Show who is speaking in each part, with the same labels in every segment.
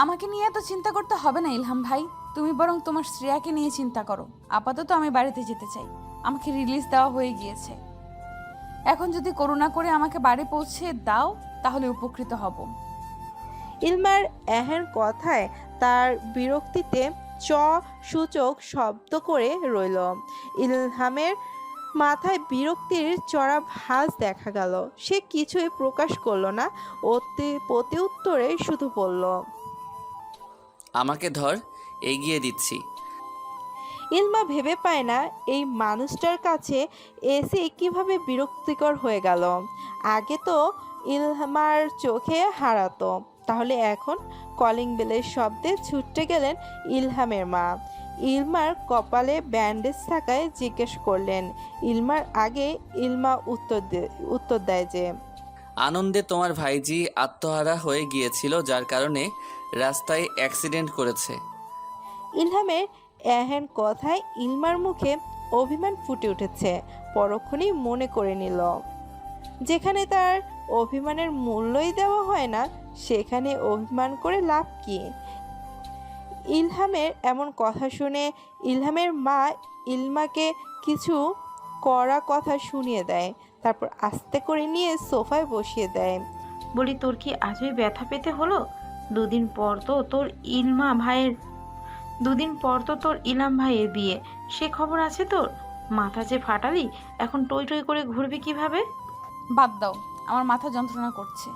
Speaker 1: আমাকে নিয়ে এত চিন্তা করতে হবে না ইলহাম ভাই, তুমি বরং তোমার শ্রেয়াকে নিয়ে চিন্তা করো। আপাতত আমি বাড়িতে যেতে চাই, আমাকে রিলিজ দেওয়া হয়ে গিয়েছে। এখন যদি করুণা করে আমাকে বাড়ি পৌঁছে দাও তাহলে উপকৃত হব।
Speaker 2: ইলমার এহেন কথায় তার বিরক্তিতে চ সূচক শব্দ করে রইল। ইলহামের মাথায় বিরক্তির চড়া ভাঁজ দেখা গেল। সে কিছুই প্রকাশ করল না, প্রতি উত্তরে শুধু বলল,
Speaker 3: আমাকে ধর, এগিয়ে দিচ্ছি।
Speaker 2: ইলমা ভেবে পায় না এই মানুষটার কাছে এসে কিভাবে বিরক্তিকর হয়ে গেল। আগে তো ইলমার চোখে হারাতো, তাহলে এখন কলিং বেলের শব্দে ছুটতে গেলেন ইলহামের মা। ইলমার কপালে ব্যান্ডেজ থাকায় জিজ্ঞেস করলেন। ইলমার আগে ইলমা উত্তর দেয় যে,
Speaker 3: আনন্দে তোমার ভাইজি আত্মহারা হয়ে গিয়েছিল, যার কারণে রাস্তায় অ্যাক্সিডেন্ট করেছে।
Speaker 2: ইলহামের এহেন কথায় ইলমার মুখে অভিমান ফুটে উঠেছে। পরক্ষণেই মনে করে নিল, যেখানে তার অভিমানের মূল্যই দেওয়া হয় না সেখানে অভিমান করে লাভ কি। ইলহামের এমন কথা শুনে ইলহামের মা ইলমাকে কিছু কড়া কথা শুনিয়ে দেয়, তারপর আস্তে করে নিয়ে সোফায় বসিয়ে দেয়।
Speaker 4: বলি, তোর কি আজই ব্যথা পেতে হলো? দুদিন পর তো তোর ইলমা ভাইয়ের দুদিন পর তো তোর ইলাম ভাইয়ের বিয়ে, সে খবর আছে তোর? মাথা যে ফাটালি, এখন টই টই করে ঘুরবি কিভাবে?
Speaker 1: বাদ দাও, আমার মাথা যন্ত্রণা করছে,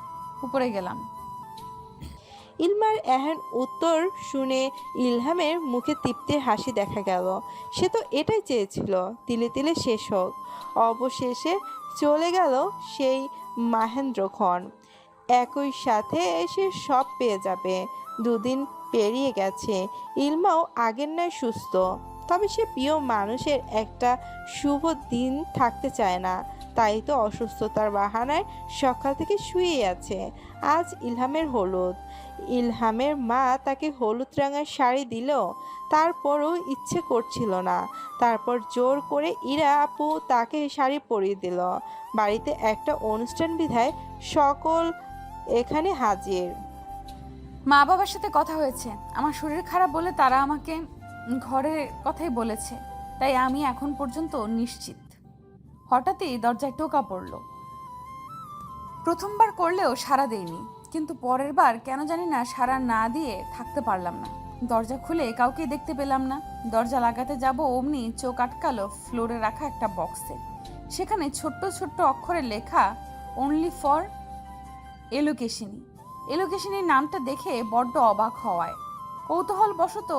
Speaker 1: উপরে গেলাম।
Speaker 2: ইলমার এহেন উত্তর শুনে ইলহামের মুখে তৃপ্তির হাসি দেখা গেল। সে তো এটাই চেয়েছিল, তিলে তিলে শেষ হোক। অবশেষে চলে গেল সেই মাহেন্দ্রক্ষণ। একই সাথে সে সব পেয়ে যাবে। দুদিন পেরিয়ে গেছে, ইলমাও আগের ন্যায় সুস্থ। তবে সে প্রিয় মানুষের একটা শুভ দিন থাকতে চায় না, তাই তো অসুস্থতার বাহানায় সকাল থেকে শুয়েই আছে। আজ ইলহামের হলুদ। ইলহামের মা তাকে হলুদ রঙের শাড়ি দিল, তারপরও ইচ্ছে করছিল না। তারপর জোর করে ইরা আপু তাকে শাড়ি পরিয়ে দিল। বাড়িতে একটা অনুষ্ঠান বিধায় সকল এখানে হাজির।
Speaker 1: মা বাবার সাথে কথা হয়েছে, আমার শরীর খারাপ বলে তারা আমাকে ঘরের কথাই বলেছে, তাই আমি এখন পর্যন্ত নিশ্চিত। হঠাৎই দরজায় টোকা পড়ল। প্রথমবার করলেও সাড়া দেয়নি, কিন্তু পরের বার কেন জানি না সাড়া না দিয়ে থাকতে পারলাম না। দরজা খুলে কাউকে দেখতে পেলাম না। দরজা লাগাতে যাব অমনি চোখ আটকালো ফ্লোরে রাখা একটা বক্সে। সেখানে ছোট্ট ছোট্ট অক্ষরে লেখা অনলি ফর এলোকেশিনী। এলোকেশিনীর নামটা দেখে বড্ড অবাক হওয়ায় কৌতূহলবশত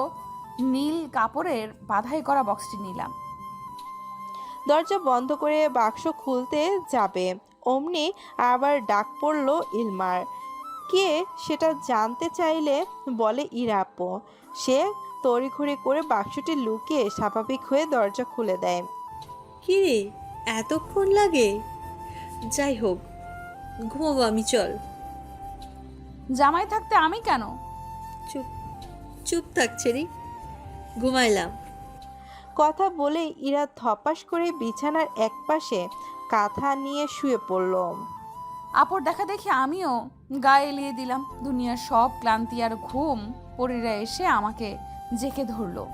Speaker 1: নীল কাপড়ের বাধাই করা বক্সটি নিলাম।
Speaker 2: দরজা বন্ধ করে বাক্স খুলতে যাবে অমনি আবার ডাক পড়ল ইলমার। কে সেটা জানতে চাইলে বলে ইরা আপু। সে তড়িঘড়ি করে বাক্সটি লুকিয়ে স্বাভাবিক হয়ে দরজা খুলে দেয়।
Speaker 5: কি রে, এতক্ষণ লাগে? যাই হোক, ঘুমাবো আমি, চল।
Speaker 1: জামাই থাকতে আমি কেন?
Speaker 5: চুপ চুপ থাকছে রে, ঘুমাইলাম।
Speaker 2: কথা বলে ইরা ধপাস করে বিছানার একপাশে কাঁথা নিয়ে শুয়ে পড়ল।
Speaker 1: আপর দেখা দেখি আমিও গায়ে এলিয়ে দিলাম। দুনিয়ার সব ক্লান্তি আর ঘুম পরীরা এসে আমাকে জেকে ধরলো।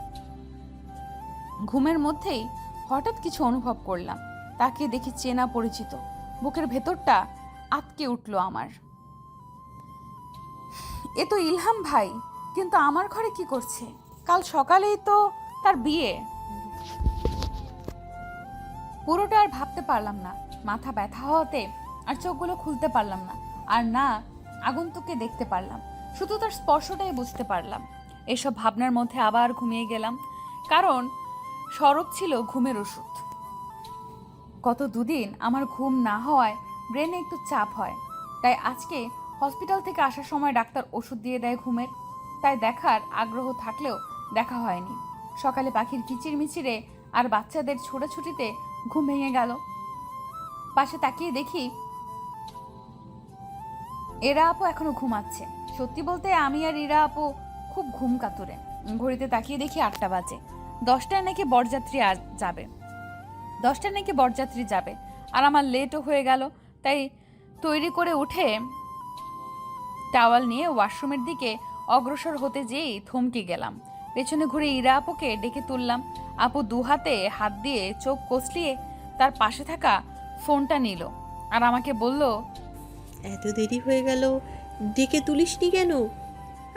Speaker 1: ঘুমের মধ্যেই হঠাৎ কিছু অনুভব করলাম। তাকে দেখি চেনা পরিচিত, বুকের ভেতরটা আটকে উঠলো আমার। এ তো ইলহাম ভাই, কিন্তু আমার ঘরে কি করছে? কাল সকালেই তো তার বিয়ে। পুরোটা আর ভাবতে পারলাম না। মাথা ব্যথা হওয়াতে আর চোখগুলো খুলতে পারলাম না, আর না আগন্তুককে দেখতে পারলাম, শুধু তার স্পর্শটাই বুঝতে পারলাম। এসব ভাবনার মধ্যে আবার ঘুমিয়ে গেলাম, কারণ শরৎ ছিল ঘুমের ওষুধ। গত দুদিন আমার ঘুম না হওয়ায় ব্রেনে একটু চাপ হয়, তাই আজকে হসপিটাল থেকে আসার সময় ডাক্তার ওষুধ দিয়ে দেয় ঘুমের। তাই দেখার আগ্রহ থাকলেও দেখা হয়নি। সকালে পাখির কিচিরমিচিরে আর বাচ্চাদের ছোটাছুটিতে ঘুম ভেঙে গেল। পাশে তাকিয়ে দেখি এরা আপু এখনো ঘুমাচ্ছে। সত্যি বলতে আমি আর ইরা আপু খুব ঘুম কাতুরে। ঘড়িতে তাকিয়ে দেখি 8টা বাজে। 10টায় নাকি বরযাত্রী যাবে, আর আমার লেটও হয়ে গেল। তাই তৈরি করে উঠে টাওয়াল নিয়ে ওয়াশরুমের দিকে অগ্রসর হতে যেই থমকে গেলাম। পেছনে ঘুরে ইরা আপুকে ডেকে তুললাম। আপু দু হাতে হাত দিয়ে চোখ কষলিয়ে তার পাশে থাকা ফোনটা নিল আর আমাকে বলল,
Speaker 5: এত দেরি হয়ে গেল, ডেকে তুলিসনি কেন?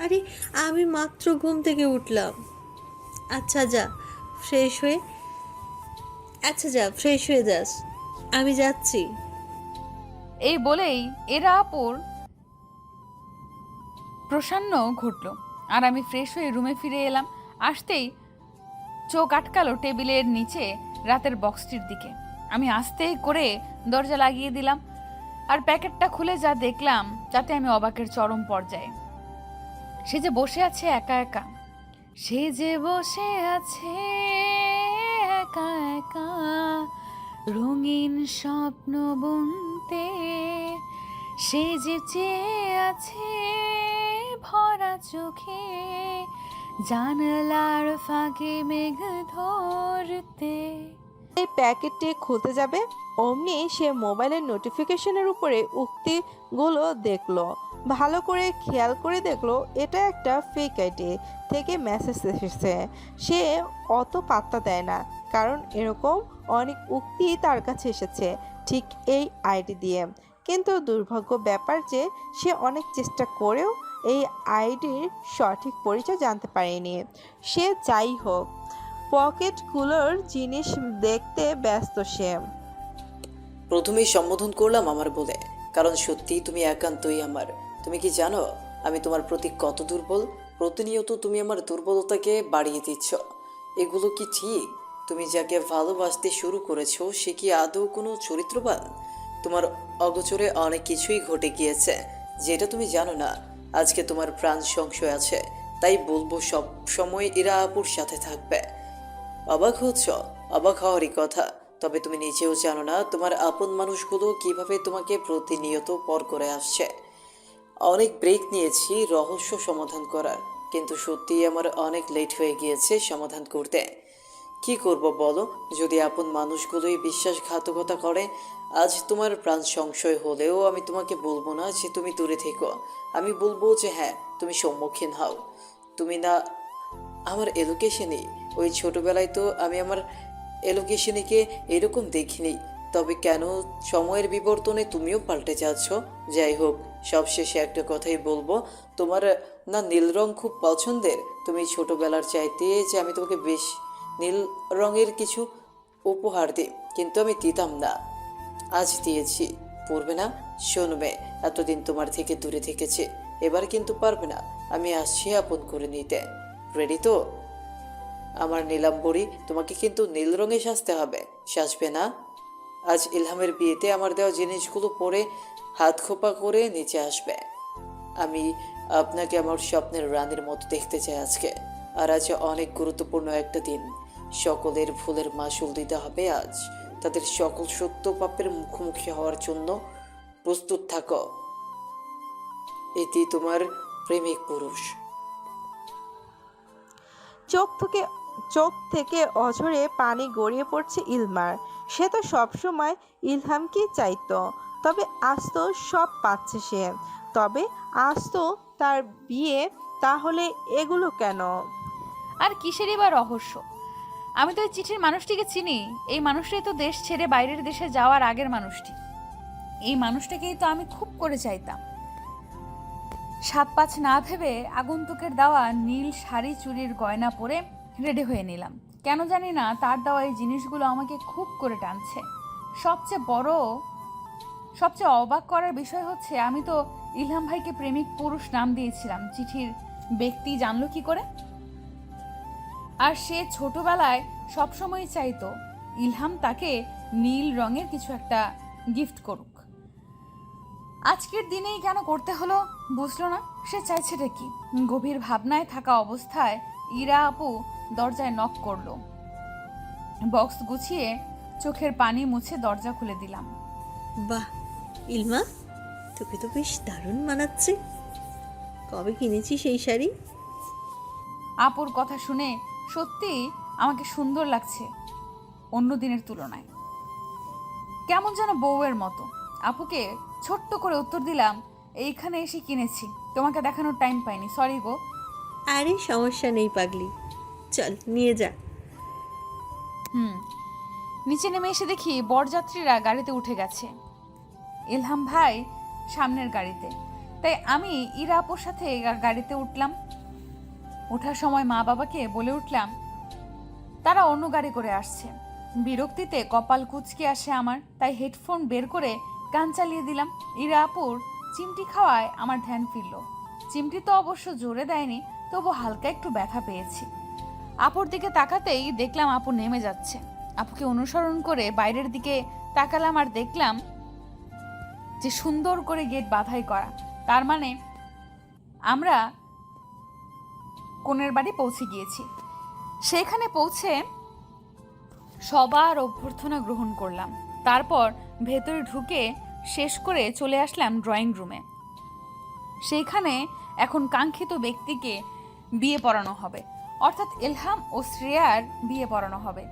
Speaker 5: আরে আমি মাত্র ঘুম থেকে উঠলাম। আচ্ছা যা ফ্রেশ হয়ে যাস, আমি যাচ্ছি।
Speaker 1: এই বলেই এরা আপুর প্রসন্ন ঘটল আর আমি ফ্রেশ হয়ে রুমে ফিরে এলাম। আসতেই চোখ আটকালো টেবিলের নিচে রাতের বক্সটির দিকে। আমি আস্তে করে দরজা লাগিয়ে দিলাম আর প্যাকেটটা খুলে যা দেখলাম তাতে আমি অবাকের চরম পর্যায়ে। সে যে বসে আছে একা একা, সে যে বসে আছে একা একা রঙিন স্বপ্ন বুনতে, সে যে চেয়ে আছে ভরা চোখে জানালার ফাঁকে মেঘ ধরতে।
Speaker 2: এই প্যাকেটটি খুলতে যাবে অমনি সে মোবাইলের নোটিফিকেশনের উপরে উক্তিগুলো দেখলো। ভালো করে খেয়াল করে দেখলো এটা একটা ফেক আইডি থেকে মেসেজ এসেছে। সে অত পাত্তা দেয় না, কারণ এরকম অনেক উক্তি তার কাছে এসেছে ঠিক এই আইডি দিয়ে। কিন্তু দুর্ভাগ্য ব্যাপার যে সে অনেক চেষ্টা করেও এই আইডির সঠিক পরিচয় জানতে পারেনি। সে যাই হোক পকেটগুলোর জিনিস দেখতে ব্যস্ত সে।
Speaker 6: প্রথমেই সম্বোধন করলাম আমার বলে, কারণ সত্যিই তুমি একান্তই আমার। তুমি কি জানো আমি তোমার প্রতি কত দুর্বল? প্রতিনিয়ত তুমি আমার দুর্বলতাকে বাড়িয়ে দিচ্ছ। এগুলো কি ঠিক? তুমি যাকে ভালোবাসতে শুরু করেছো সে কি আদৌ কোনো চরিত্রবান? তোমার অগোচরে অনেক কিছুই ঘটে গিয়েছে যেটা তুমি জানো না। আজকে তোমার প্রাণ সংশয় আছে, তাই বলবো সব সময় ইরা আপুর সাথে থাকবে। অবাক হচ্ছ? অবাক হওয়ারই কথা। তবে তুমি নিজেও জানো না তোমার আপন মানুষগুলো কিভাবে তোমাকে প্রতিনিয়ত পর করে আসছে। অনেক ব্রেক নিয়েছি রহস্য সমাধান করার, কিন্তু সত্যিই আমার অনেক লেট হয়ে গিয়েছে সমাধান করতে। কি করব বলো, যদি আপন মানুষগুলোই বিশ্বাসঘাতকতা করে? আজ তোমার প্রাণ সংশয় হলেও আমি তোমাকে বলবো না যে তুমি দূরে থেকো। আমি বলবো যে হ্যাঁ, তুমি সম্মুখীন হও। তুমি না আমার এলোকেশনে, ওই ছোটবেলায় তো আমি আমার এলোকেশনীকে এরকম দেখিনি। তবে কেন সময়ের বিবর্তনে তুমিও পাল্টে যাচ্ছ? যাই হোক, সবশেষে একটা কথাই বলবো, তোমার না নীল রং খুব পছন্দের। তুমি ছোটবেলার চাইতে যে আমি তোমাকে বেশ নীল রঙের কিছু উপহার দিই, কিন্তু আমি দিতাম না, আজ দিয়েছি। পড়বে না? শুনবে, এতদিন তোমার থেকে দূরে থেকেছি, এবার কিন্তু পারবে না। আমি আসছি আপন করে নিতে। রেডি তো আমার নীলাম্বরী? তোমাকে কিন্তু নীল রঙে সাজতে হবে, সাজবে না? আজ ইলহামের বিয়েতে আমার দেওয়া জিনিসগুলো পরে হাত খোপা করে নিচে আসবে। আমি আপনাকে আমার স্বপ্নের রানীর মতো দেখতে চাই আজকে। আর আজ অনেক গুরুত্বপূর্ণ একটা দিন। সকলের ভুলের মাসুল দিতে হবে আজ। তাদের সকল সত্য পাপের মুখোমুখি হওয়ার জন্য প্রস্তুত থাকো। এটি তোমার প্রেমিক পুরুষ।
Speaker 2: চোখ থেকে অঝরে পানি গড়িয়ে পড়ছে ইলমার। সে তো সবসময় ইলহামকেই চাইতো, তবে আজ তো সব পাচ্ছে সে। তবে আজ তো তার বিয়ে, তাহলে এগুলো কেন?
Speaker 1: আর কিসেরই বা রহস্য? আমি তো এই চিঠির মানুষটিকে চিনি। এই মানুষটাই তো দেশ ছেড়ে বাইরের দেশে যাওয়ার আগের মানুষটি। এই মানুষটাকেই তো আমি খুব করে চাইতাম। 7-5 না ভেবে আগন্তুকের দেওয়া নীল শাড়ি চুড়ির গয়না পরে রেডি হয়ে নিলাম। কেন জানি না তার দেওয়া এই জিনিসগুলো আমাকে খুব করে টানছে। সবচেয়ে অবাক করার বিষয় হচ্ছে, আমি তো ইলহাম ভাইকে প্রেমিক পুরুষ নাম দিয়েছিলাম। চিঠির ব্যক্তি জানলো কি করে? আর সে ছোটবেলায় সবসময় চাইতো ইলহাম তাকে নীল রঙের কিছু একটা গিফট করুক। আজকের দিনেই কেন করতে হলো বুঝলো না। সে চাইছেটা কি? গভীর ভাবনায় থাকা অবস্থায় ইরা আপু দরজায় নক করলো। বক্স গুছিয়ে চোখের পানি মুছে দরজা খুলে দিলাম।
Speaker 5: বাহ ইলমা, তোকে তো বেশ দারুণ মানাচ্ছে। কবে কিনেছিস এই শাড়ি?
Speaker 1: আপুর কথা শুনে সত্যিই আমাকে সুন্দর লাগছে অন্য দিনের তুলনায়, কেমন যেন বউয়ের মতো। আপুকে ছোট্ট করে উত্তর দিলাম, এইখানে এসে কিনেছি, তোমাকে দেখানোর টাইম পাইনি, সরি গো।
Speaker 5: আরে সমস্যা নেই পাগলি, চল নিয়ে যা।
Speaker 1: নিচে নেমে এসে দেখি বরযাত্রীরা গাড়িতে উঠে গেছে, ইলহাম ভাই সামনের গাড়িতে। তাই আমি ইরা আপুর সাথে গাড়িতে উঠলাম। ওঠার সময় মা বাবাকে বলে উঠলাম তারা অন্য গাড়ি করে আসছে। বিরক্তিতে কপাল কুঁচকে আসে আমার, তাই হেডফোন বের করে গান চালিয়ে দিলাম। ইরা আপুর চিমটি খাওয়ায় আমার ধ্যান ফিরল। চিমটি তো অবশ্য জোরে দেয়নি, তবু হালকা একটু ব্যথা পেয়েছি। আপুর দিকে তাকাতেই দেখলাম আপু নেমে যাচ্ছে। আপুকে অনুসরণ করে বাইরের দিকে তাকালাম আর দেখলাম যে সুন্দর করে গেট বাঁধাই করা, তার মানে আমরা কনের বাড়ি পৌঁছে গিয়েছি। সেখানে পৌঁছে সবার অভ্যর্থনা গ্রহণ করলাম, তারপর ভেতরে ঢুকে শেষ করে চলে আসলাম ড্রয়িং রুমে। সেইখানে এখন কাঙ্ক্ষিত ব্যক্তিকে বিয়ে পড়ানো হবে, অর্থাৎ ইলহাম ও শ্রেয়ার বিয়ে পড়ানো হবে।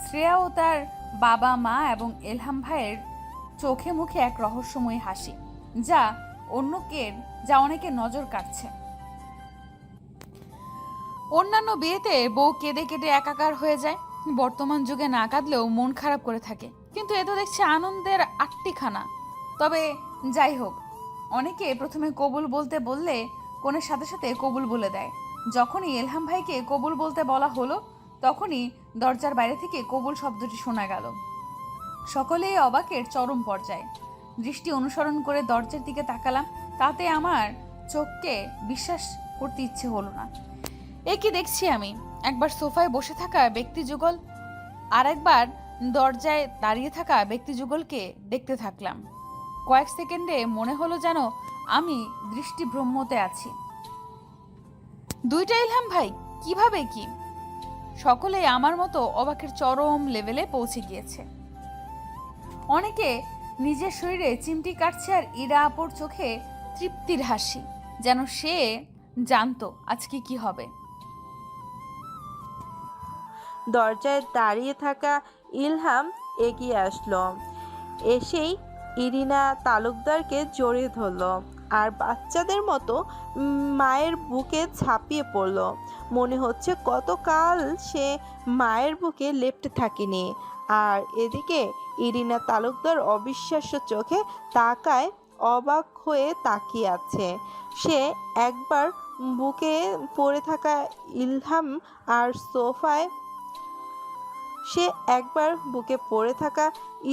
Speaker 1: শ্রেয়া ও তার বাবা মা এবং ইলহাম ভাইয়ের চোখে মুখে এক রহস্যময়ী হাসি, যা অনেকের নজর কাটছে। অন্যান্য বিয়েতে বউ কেঁদে কেটে একাকার হয়ে যায়, বর্তমান যুগে না কাঁদলেও মন খারাপ করে থাকে, কিন্তু এ তো দেখছি আনন্দের আটটিখানা। তবে যাই হোক, অনেকে প্রথমে কবুল বলতে বললে কনের সাথে সাথে কবুল বলে দেয়। যখনই ইলহাম ভাইকে কবুল বলতে বলা হলো, তখনই দরজার বাইরে থেকে কবুল শব্দটি শোনা গেল। সকলেই অবাকের চরম পর্যায়ে। দৃষ্টি অনুসরণ করে দরজার দিকে তাকালাম, তাতে আমার চোখকে বিশ্বাস করতে ইচ্ছে হলো না। এ কি দেখছি আমি? একবার সোফায় বসে থাকা ব্যক্তি যুগল, আর একবার দরজায় দাঁড়িয়ে থাকা ব্যক্তি যুগলকে দেখতে থাকলাম। কয়েক সেকেন্ডে মনে হলো যেন আমি দৃষ্টিভ্রমতে আছি। দুইটা ইলহাম ভাই, কিভাবে কি? সকলেই আমার মতো অবাকের চরম লেভেলে পৌঁছে গিয়েছে। অনেকে নিজের শরীরে চিমটি কাটছে, আর ইরা আপুর চোখে তৃপ্তির হাসি, যেন সে জানতো আজকে কি হবে।
Speaker 2: দরজায় দাঁড়িয়ে থাকা ইলহাম এগিয়ে আসলো, এসেই ইরিনা তালুকদারকে জড়িয়ে ধরলো আর বাচ্চাদের মতো মায়ের বুকে ঝাঁপিয়ে পড়লো। মনে হচ্ছে কতকাল সে মায়ের বুকে লেপ্টে থাকেনি। আর এদিকে ইরিনা তালুকদার অবিশ্বাস্য চোখে তাকায়, অবাক হয়ে তাকিয়ে আছে। সে একবার বুকে পড়ে থাকা ইলহাম আর সোফায়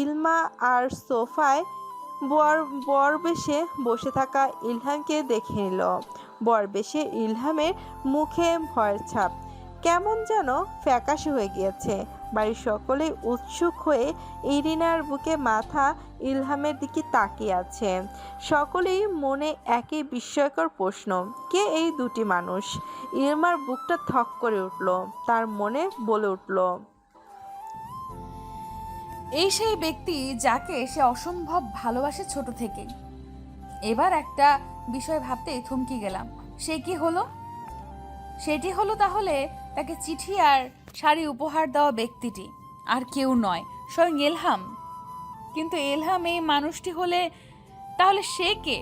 Speaker 2: ইলমা আর সোফায় বরবেশে বসে থাকা ইলহামকে দেখে নিল। বরবেশে ইলহামের মুখে ভয়ের ছাপ কেমন যেন ফ্যাকাশে হয়ে গিয়েছে। বাড়ির সকলেই উৎসুক হয়ে ইরিনার বুকে মাথা ইলহামের দিকে তাকিয়ে আছে। সকলেই মনে একই বিস্ময়কর প্রশ্ন, কে এই দুটি মানুষ? ইলমার বুকটা থক করে উঠল, তার মনে বলে উঠল,
Speaker 1: এই সেই ব্যক্তি যাকে সে অসম্ভব ভালোবাসে ছোট থেকেই। এবার একটা বিষয় ভাবতেই থমকে গেলাম। সে কি হলো? সেটি হলো তাহলে তাকে চিঠি আর শাড়ি উপহার দেওয়া ব্যক্তিটি আর কেউ নয়, স্বয়ং ইলহাম। কিন্তু ইলহাম এই মানুষটি হলে তাহলে সে কে,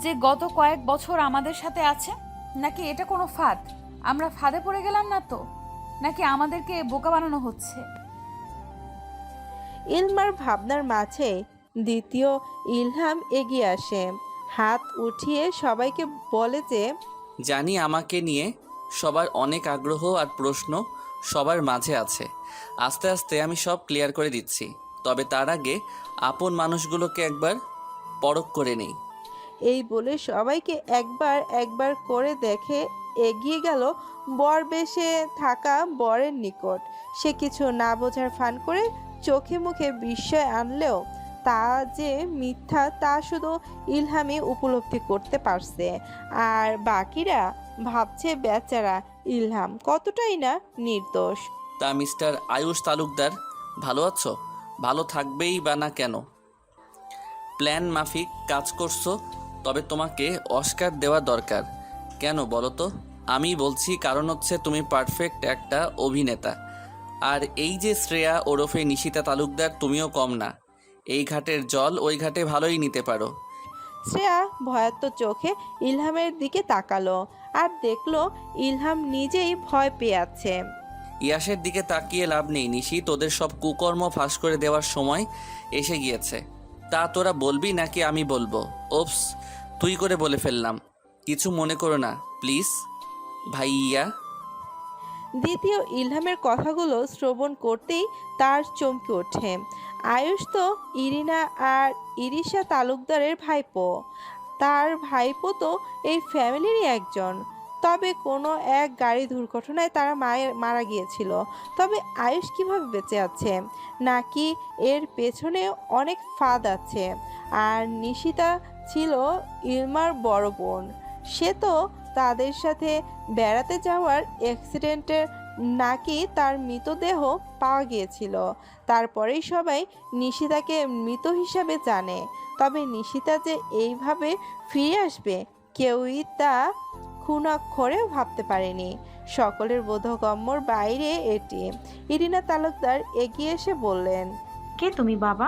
Speaker 1: যে গত কয়েক বছর আমাদের সাথে আছে? নাকি এটা কোনো ফাঁদ? আমরা ফাঁদে পড়ে গেলাম না তো? নাকি আমাদেরকে বোকা বানানো হচ্ছে?
Speaker 2: ইলমার ভাবনার মাঝে দ্বিতীয় ইলহাম এগিয়ে আসে, হাত উঠিয়ে সবাইকে বলে যে,
Speaker 3: জানি আমাকে নিয়ে সবার অনেক আগ্রহ আর প্রশ্ন সবার মাঝে আছে। আস্তে আস্তে আমি সব ক্লিয়ার করে দিচ্ছি, তবে তার আগে আপন মানুষগুলোকে একবার পরখ করে নেই।
Speaker 2: এই বলে সবাইকে একবার একবার করে দেখে এগিয়ে গেল বরবেশে থাকা বরের নিকট। সে কিছু না বোঝার ফান করে চোখে মুখে বিস্ময় আনলেও তা যে মিথ্যা তা শুধু ইলহামই উপলব্ধি করতে পারছে। আর বাকিরা ভাবছে বেচারা ইলহাম কতটাই না নির্দোষ।
Speaker 3: তা মিস্টার আয়ুষ তালুকদার, ভালো আছো? ভালো থাকবেই বা না কেন? প্ল্যান মাফিক কাজ করছো, তবে তোমাকে অস্কার দেওয়া দরকার। কেন বলো তো? আমি বলছি, কারণ হচ্ছে তুমি পারফেক্ট একটা অভিনেতা। আর এই যে শ্রেয়া ওরফে নিশিতা তালুকদার, তুমিও কম না। এই ঘাটের জল ওই ঘাটে ভালোই নিতে পারো।
Speaker 2: শ্রেয়া ভয়াত্ম চোখে ইলহামের দিকে তাকালো আর দেখলো ইলহাম নিজেই ভয় পেয়ে আছে।
Speaker 3: ইয়াসের দিকে তাকিয়ে লাভ নেই নিশি, তোদের সব কুকর্ম ফাঁস করে দেওয়ার সময় এসে গিয়েছে। তা তোরা বলবি নাকি আমি বলবো? ওপস, তুই করে বলে ফেললাম, কিছু মনে করো না প্লিজ ভাইয়া।
Speaker 2: দ্বিতীয় ইলহামের কথাগুলো শ্রবণ করতেই তার চমকে ওঠে। আয়ুষ তো ইরিনা আর ইরিশা তালুকদারের ভাইপো। তার ভাইপো তো এই ফ্যামিলিরই একজন। তবে কোনো এক গাড়ি দুর্ঘটনায় তারা মারা গিয়েছিল। তবে আয়ুষ কিভাবে বেঁচে আছে? নাকি এর পেছনে অনেক ফাঁদ আছে? আর নিশিতা ছিল ইলমার বড় বোন। সে তো তাদের সাথে বেড়াতে যাওয়ার অ্যাক্সিডেন্টের নাকি তার মৃতদেহ পাওয়া গিয়েছিল। তারপরেই সবাই নিশিতাকে মৃত হিসাবে জানে। তবে নিশিতা যে এইভাবে ফিরে আসবে কেউই তা খুনাক্ষরেও ভাবতে পারেনি। সকলের বোধগম্যর বাইরে এটি। ইরিনা তালুকদার এগিয়ে এসে বললেন,
Speaker 4: কে তুমি বাবা?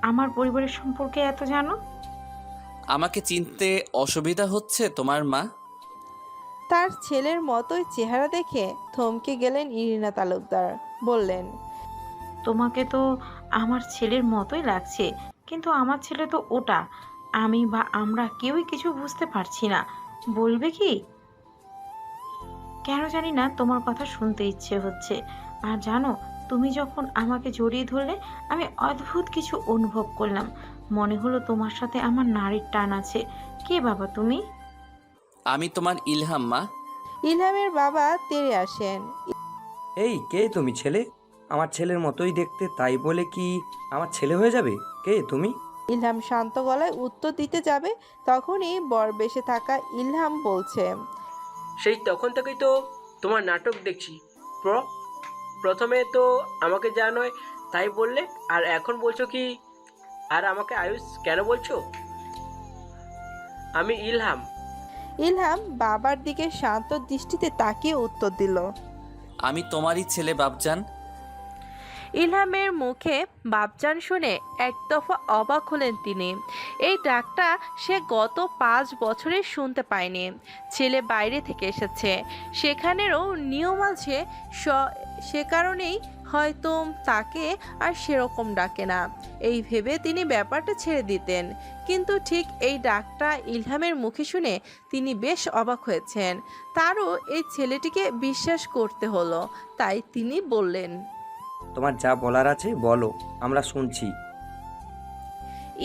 Speaker 4: আমার পরিবারের সম্পর্কে এত জানো?
Speaker 3: আমাকে চিনতে অসুবিধা হচ্ছে তোমার মা?
Speaker 2: তার ছেলের মতোই চেহারা দেখে থমকে গেলেন ইরিনা তালুকদার। বললেন,
Speaker 4: তোমাকে তো আমার ছেলের মতোই লাগছে, কিন্তু আমার ছেলে তো ওটা। আমি বা আমরা কেউই কিছু বুঝতে পারছি না। বলবে কি? কেন জানি না তোমার কথা শুনতে ইচ্ছে হচ্ছে। আর জানো, তুমি যখন আমাকে জড়িয়ে ধরলে আমি অদ্ভুত কিছু অনুভব করলাম। মনে হলো তোমার সাথে আমার নারীর টান আছে। কে বাবা তুমি?
Speaker 3: আমি তোমার ইলহাম মা।
Speaker 2: ইলহামের বাবা তেড়ে আসেন।
Speaker 7: এই কে তুমি? ছেলে? আমার ছেলের মতোই দেখতে, তাই বলে কি আমার ছেলে হয়ে যাবে? কে তুমি?
Speaker 2: ইলহাম শান্ত গলায় উত্তর দিতে যাবে, তখনই বরবেশে থাকা ইলহাম বলছে,
Speaker 8: সেই তখন থেকেই তো তোমার নাটক দেখছি। প্রথমে তো আমাকে যা নয় তাই বললে, আর এখন বলছো কি? আর আমাকে আয়ুষ কেন বলছো? আমি ইলহাম।
Speaker 2: ইলহাম বাবার দিকে শান্ত দৃষ্টিতে তাকিয়ে উত্তর দিল।
Speaker 3: আমি তোমারই ছেলে বাপজান।
Speaker 2: ইলহামের মুখে বাপজান শুনে এক দফা অবাক হলেন তিনি। এই ডাকটা সে গত 5 বছরে শুনতে পায়নি। ছেলে বাইরে থেকে এসেছে, সেখানেরও নিয়ম আছে, সে কারণেই হয়তো তাকে আর সেরকম ডাকে না। এই ভেবে তিনি ব্যাপারটা ছেড়ে দিতেন। কিন্তু ঠিক এই ডাকটা ইলহামের মুখে শুনে তিনি বেশ অবাক হয়েছেন। তারও এই ছেলেটিকে বিশ্বাস করতে হলো। তাই তিনি বললেন,
Speaker 7: তোমার যা বলার আছে বলো, আমরা শুনছি।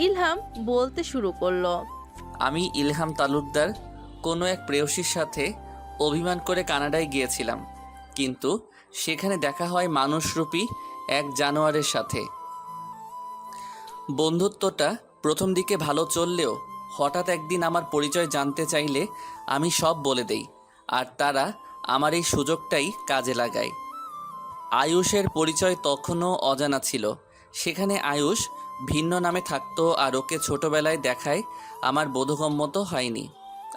Speaker 2: ইলহাম বলতে শুরু করলো,
Speaker 3: আমি ইলহাম তালুকদার কোনো এক প্রেয়সীর সাথে অভিমান করে কানাডায় গিয়েছিলাম, কিন্তু সেখানে দেখা হয় মানুষরূপী এক জানোয়ারের সাথে। বন্ধুত্বটা প্রথম দিকে ভালো চললেও হঠাৎ একদিন আমার পরিচয় জানতে চাইলে আমি সব বলে দেই, আর তারা আমার এই সুযোগটাই কাজে লাগায়। আয়ুষের পরিচয় তখনও অজানা ছিল। সেখানে আয়ুষ ভিন্ন নামে থাকতো, আর ওকে ছোটবেলায় দেখায় আমার বোধগম্য হয়নি।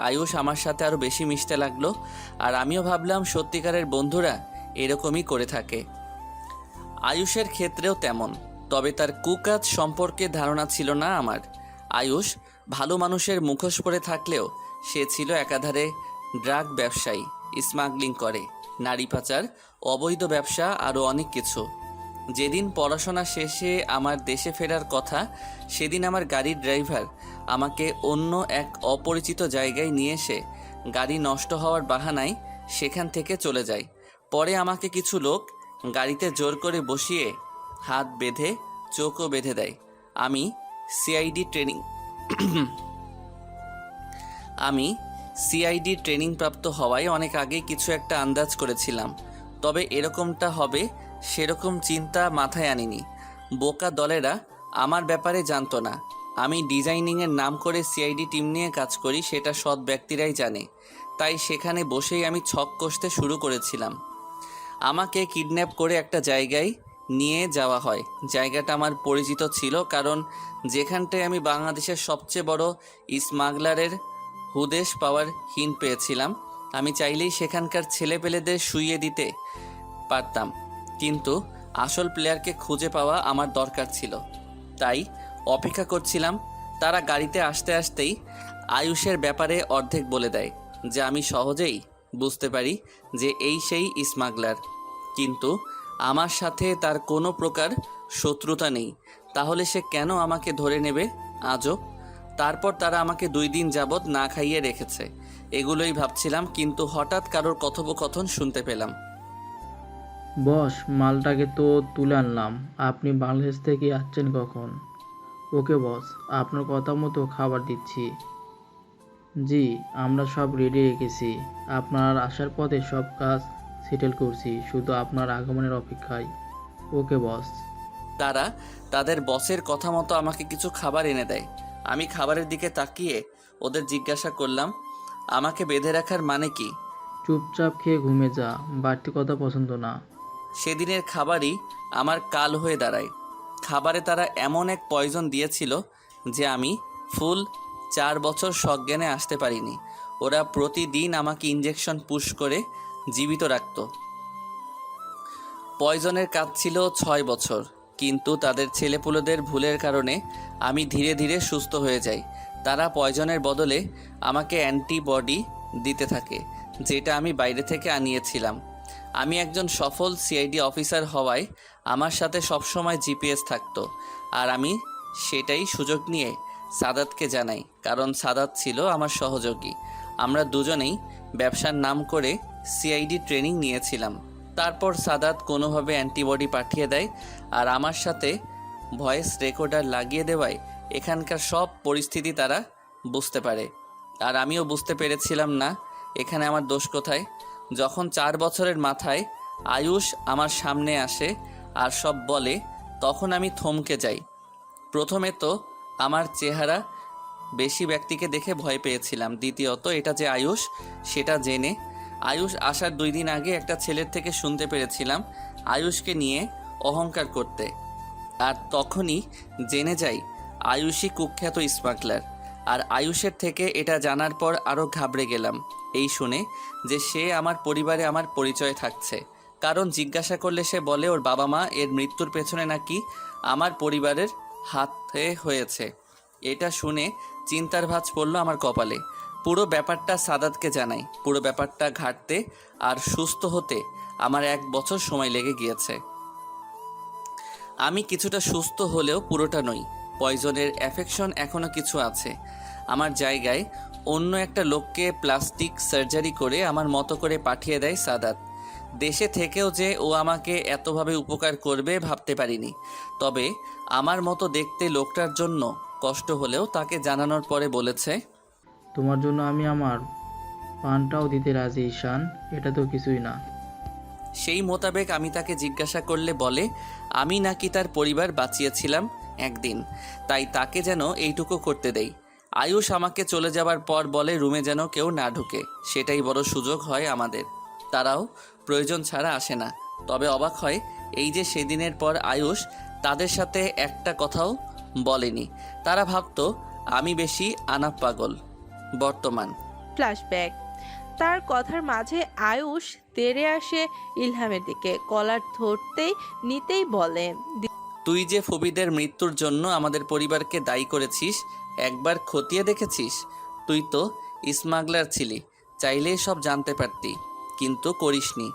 Speaker 3: আয়ুষ আমার সাথে আরও বেশি মিশতে লাগলো, আর আমিও ভাবলাম সত্যিকারের বন্ধুরা এরকমই করে থাকে। আয়ুষের ক্ষেত্রেও তেমন, তবে তার কুকাজ সম্পর্কে ধারণা ছিল না আমার। আয়ুষ ভালো মানুষের মুখোশ পরে থাকলেও সে ছিল একাধারে ড্রাগ ব্যবসায়ী, স্মাগলিং করে, নারী পাচার, অবৈধ ব্যবসা, আরও অনেক কিছু। যেদিন পড়াশোনা শেষে আমার দেশে ফেরার কথা, সেদিন আমার গাড়ির ড্রাইভার আমাকে অন্য এক অপরিচিত জায়গায় নিয়ে এসে গাড়ি নষ্ট হওয়ার বাহানায় সেখান থেকে চলে যায়। পরে আমাকে কিছু লোক গাড়িতে জোর করে বসিয়ে হাত বেঁধে চোখও বেঁধে দেয়। আমি সিআইডি ট্রেনিং প্রাপ্ত হওয়ায় অনেক আগে কিছু একটা আন্দাজ করেছিলাম, তবে এরকমটা হবে সেরকম চিন্তা মাথায় আনিনি। বোকা দলেরা আমার ব্যাপারে জানতো না। আমি ডিজাইনিংয়ের নাম করে সিআইডি টিম নিয়ে কাজ করি, সেটা সৎ ব্যক্তিরাই জানে। তাই সেখানে বসেই আমি ছক কষতে শুরু করেছিলাম। আমাকে কিডন্যাপ করে একটা জায়গায় নিয়ে যাওয়া হয়। জায়গাটা আমার পরিচিত ছিল, কারণ যেখানটায় আমি বাংলাদেশের সবচেয়ে বড় স্মাগলারের হুদেশ পাওয়ার হিন্ট পেয়েছিলাম। আমি চাইলেই সেখানকার ছেলেপেলেদের শুইয়ে দিতে পারতাম, কিন্তু আসল প্লেয়ারকে খুঁজে পাওয়া আমার দরকার ছিল। তাই অপেক্ষা করছিলাম তারা গাড়িতে আসতে আসতেই আয়ুষের ব্যাপারে অর্ধেক বলে দেয়, যে আমি সহজেই বুঝতে পারি যে এই সেই স্মাগলার। কিন্তু আমার সাথে তার কোনো প্রকার শত্রুতা নেই, তাহলে সে কেন আমাকে ধরে নেবে আজও? তারপর তারা আমাকে 2 দিন যাবৎ না খাইয়ে রেখেছে। এগুলোই ভাবছিলাম, কিন্তু হঠাৎ কারোর কথোপকথন শুনতে পেলাম।
Speaker 9: বস, মালটাকে তো তুলে আনলাম। আপনি বাংলাদেশ থেকে আসছেন কখন? ওকে বস, আপনার কথা মতো খাবার দিচ্ছি। জি, আমরা সব রেডি রেখেছি। আপনার আসার পথে সব কাজ সেটেল করছি, শুধু আপনার আগমনের অপেক্ষায়। ওকে বস।
Speaker 3: তারা তাদের বসের কথা মতো আমাকে কিছু খাবার এনে দেয়। আমি খাবারের দিকে তাকিয়ে ওদের জিজ্ঞাসা করলাম, আমাকে বেঁধে রাখার মানে কি?
Speaker 9: চুপচাপ খেয়ে ঘুমে যা, বাড়তি কথা পছন্দ না।
Speaker 3: সেদিনের খাবারই আমার কাল হয়ে দাঁড়ায়। খাবারে তারা এমন এক পয়জন দিয়েছিল যে আমি ফুল 4 বছর সজ্ঞানে আসতে পারিনি। ওরা প্রতিদিন আমাকে ইঞ্জেকশন পুশ করে জীবিত রাখত। পয়জনের কাজ ছিল 6 বছর, কিন্তু তাদের ছেলেপুলেদের ভুলের কারণে আমি ধীরে ধীরে সুস্থ হয়ে যাই। তারা পয়জনের বদলে আমাকে অ্যান্টিবডি দিতে থাকে, যেটা আমি বাইরে থেকে আনিয়েছিলাম। আমি একজন সফল সিআইডি অফিসার হওয়ায় আমার সাথে সবসময় জিপিএস থাকতো, আর আমি সেটাই সুযোগ নিয়ে সাদাতকে জানাই, কারণ সাদাত ছিল আমার সহযোগী। আমরা দুজনেই ব্যবসার নাম করে সিআইডি ট্রেনিং নিয়েছিলাম। তারপর সাদাত কোনোভাবে অ্যান্টিবডি পাঠিয়ে দেয়, আর আমার সাথে ভয়েস রেকর্ডার লাগিয়ে দেওয়ায় এখানকার সব পরিস্থিতি তারা বুঝতে পারে। আর আমিও বুঝতে পেরেছিলাম না এখানে আমার দোষ কোথায়। যখন 4 বছরের মাথায় আয়ুষ আমার সামনে আসে আর সব বলে, তখন আমি থমকে যাই। প্রথমে তো আমার চেহারা বেশি ব্যক্তিকে দেখে ভয় পেয়েছিলাম, দ্বিতীয়ত এটা যে আয়ুষ সেটা জেনে। আয়ুষ আসার 2 দিন আগে একটা ছেলের থেকে শুনতে পেরেছিলাম আয়ুষকে নিয়ে অহংকার করতে, আর তখনই জেনে যাই আয়ুষই কুখ্যাত স্মাগলার। আর আয়ুষের থেকে এটা জানার পর আরও ঘাবড়ে গেলাম এই শুনে যে সে আমার পরিবারে আমার পরিচয় থাকছে। কারণ জিজ্ঞাসা করলে সে বলে ওর বাবা মা এর মৃত্যুর পেছনে নাকি আমার পরিবারের হাতে হয়েছে। এটা শুনে চিন্তার ভাঁজ পড়ল আমার কপালে। পুরো ব্যাপারটা সাদাতকে জানাই। পুরো ব্যাপারটা ঘাটতে আর সুস্থ হতে আমার 1 বছর সময় লেগে গিয়েছে। আমি কিছুটা সুস্থ হলেও পুরোটা নই। পয়জনের অ্যাফেকশন এখনও কিছু আছে। আমার জায়গায় অন্য একটা লোককে প্লাস্টিক সার্জারি করে আমার মতো করে পাঠিয়ে দেয় সাদাত। দেশে থেকেও যে ও আমাকে এতভাবে উপকার করবে ভাবতে পারিনি। তবে আমার মতো দেখতে লোকটার জন্য কষ্ট হলেও তাকে জানানোর পরে বলেছে,
Speaker 9: তোমার জন্য আমি আমার পানটাও দিতে রাজি ঈশান, এটা তো কিছুই না।
Speaker 3: সেই মোতাবেক আমি তাকে জিজ্ঞাসা করলে বলে আমি নাকি তার পরিবার বাঁচিয়েছিলাম একদিন, তাই তাকে যেন এইটুকু করতে দেই। আয়ুষ আমাকে চলে যাবার পর বলে রুমে যেন কেউ না ঢুকে, সেটাই বড় সুযোগ হয় আমাদের। তারাও প্রয়োজন ছাড়া আসে না। তবে অবাক হয় এই যে সেদিনের পর আয়ুষ তাদের সাথে একটা কথাও বলেনি। তারা ভাবতো আমি বেশি আনাপ পাগল। বর্তমান
Speaker 2: ফ্ল্যাশব্যাক। তার কথার মাঝে আয়ুষ তেড়ে আসে ইলহামের দিকে, কলার ধরতেই নিতেই বলে,
Speaker 3: তুই যে ফবিদের মৃত্যুর জন্য আমাদের পরিবারকে দায়ী করেছিস, একবার খতিয়ে দেখেছিস? তুই তো স্মাগলার ছিলি, চাইলেই সব জানতে পারতি, কিন্তু করিসনি।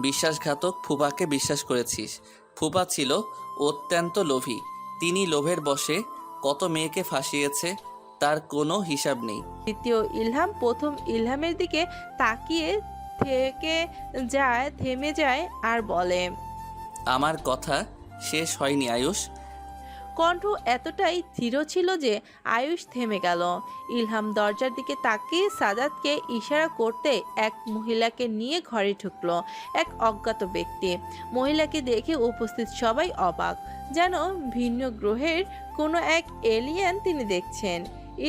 Speaker 3: বিশ্বাসঘাতক ফুপাকে বিশ্বাস করেছিস। ফুপা ছিল অত্যন্ত লোভী। তিনি লোভের বশে কত মেয়েকে ফাঁসিয়েছে তার কোনো হিসাব নেই।
Speaker 2: দ্বিতীয় ইলহাম প্রথম ইলহামের দিকে তাকিয়ে থেমে যায় আর বলে,
Speaker 3: আমার কথা শেষ হয়নি আয়ুষ।
Speaker 2: কণ্ঠ এতটাই দৃঢ় ছিল যে আয়ুষ থেমে গেল। ইলহাম দরজার দিকে তাকিয়ে সাদাতকে ইশারা করতে এক মহিলাকে নিয়ে ঘরে ঢুকলো। এক অজ্ঞাত ব্যক্তি। মহিলাকে দেখে উপস্থিত সবাই অবাক, যেন ভিন্ন গ্রহের কোনো এক এলিয়েন তিনি দেখছেন।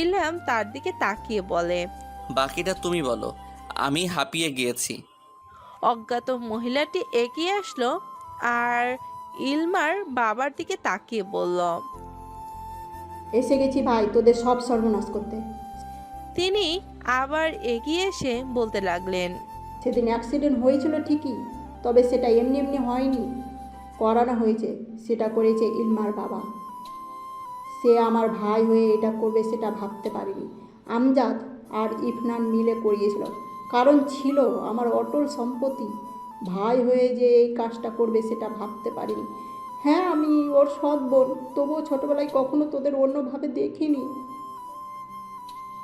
Speaker 2: ইলহাম তার দিকে তাকিয়ে বলে,
Speaker 3: বাকিটা তুমি বলো, আমি হাঁপিয়ে গিয়েছি।
Speaker 2: অজ্ঞাত মহিলাটি এগিয়ে আসলো আর ইলমার বাবার দিকে তাকিয়ে বলল,
Speaker 10: এসে গেছি ভাই, তোদের সব সর্বনাশ করতে।
Speaker 2: তিনি আবার এগিয়ে এসে বলতে লাগলেন,
Speaker 10: সেদিন অ্যাক্সিডেন্ট হয়েছিল ঠিকই, তবে সেটা এমনি এমনি হয়নি, করানো হয়েছে। সেটা করেছে ইলমার বাবা। সে আমার ভাই হয়ে এটা করবে সেটা ভাবতে পারিনি। আমজাদ আর ইফনান মিলে করিয়েছিল, কারণ ছিল আমার অটল সম্পত্তি। ভাই হয়ে যে এই কাজটা করবে সেটা ভাবতে পারিনি। হ্যাঁ, আমি ওর সৎ বোন, তবুও ছোটোবেলায় কখনো তোদের অন্যভাবে দেখিনি।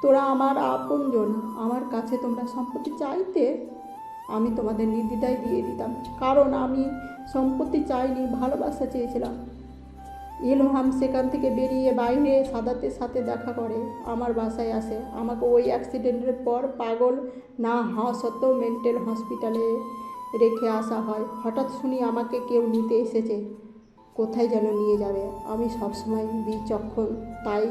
Speaker 10: তোরা আমার আপনজন, আমার কাছে তোমরা সম্পত্তি চাইতে আমি তোমাদের নির্দ্বিধায় দিয়ে দিতাম, কারণ আমি সম্পত্তি চাইনি, ভালোবাসা চেয়েছিলাম। ইলহাম সেখান থেকে বেরিয়ে বাইরে সাদাতের সাথে দেখা করে আমার বাসায় আসে। আমাকে ওই অ্যাক্সিডেন্টের পর পাগল না হওয়া সত্ত্বেও মেন্টাল হসপিটালে রেখে আসা হয়। হঠাৎ শুনি আমাকে কেউ নিতে এসেছে, কোথায় যেন নিয়ে যাবে। আমি সবসময় বিচক্ষণ, তাই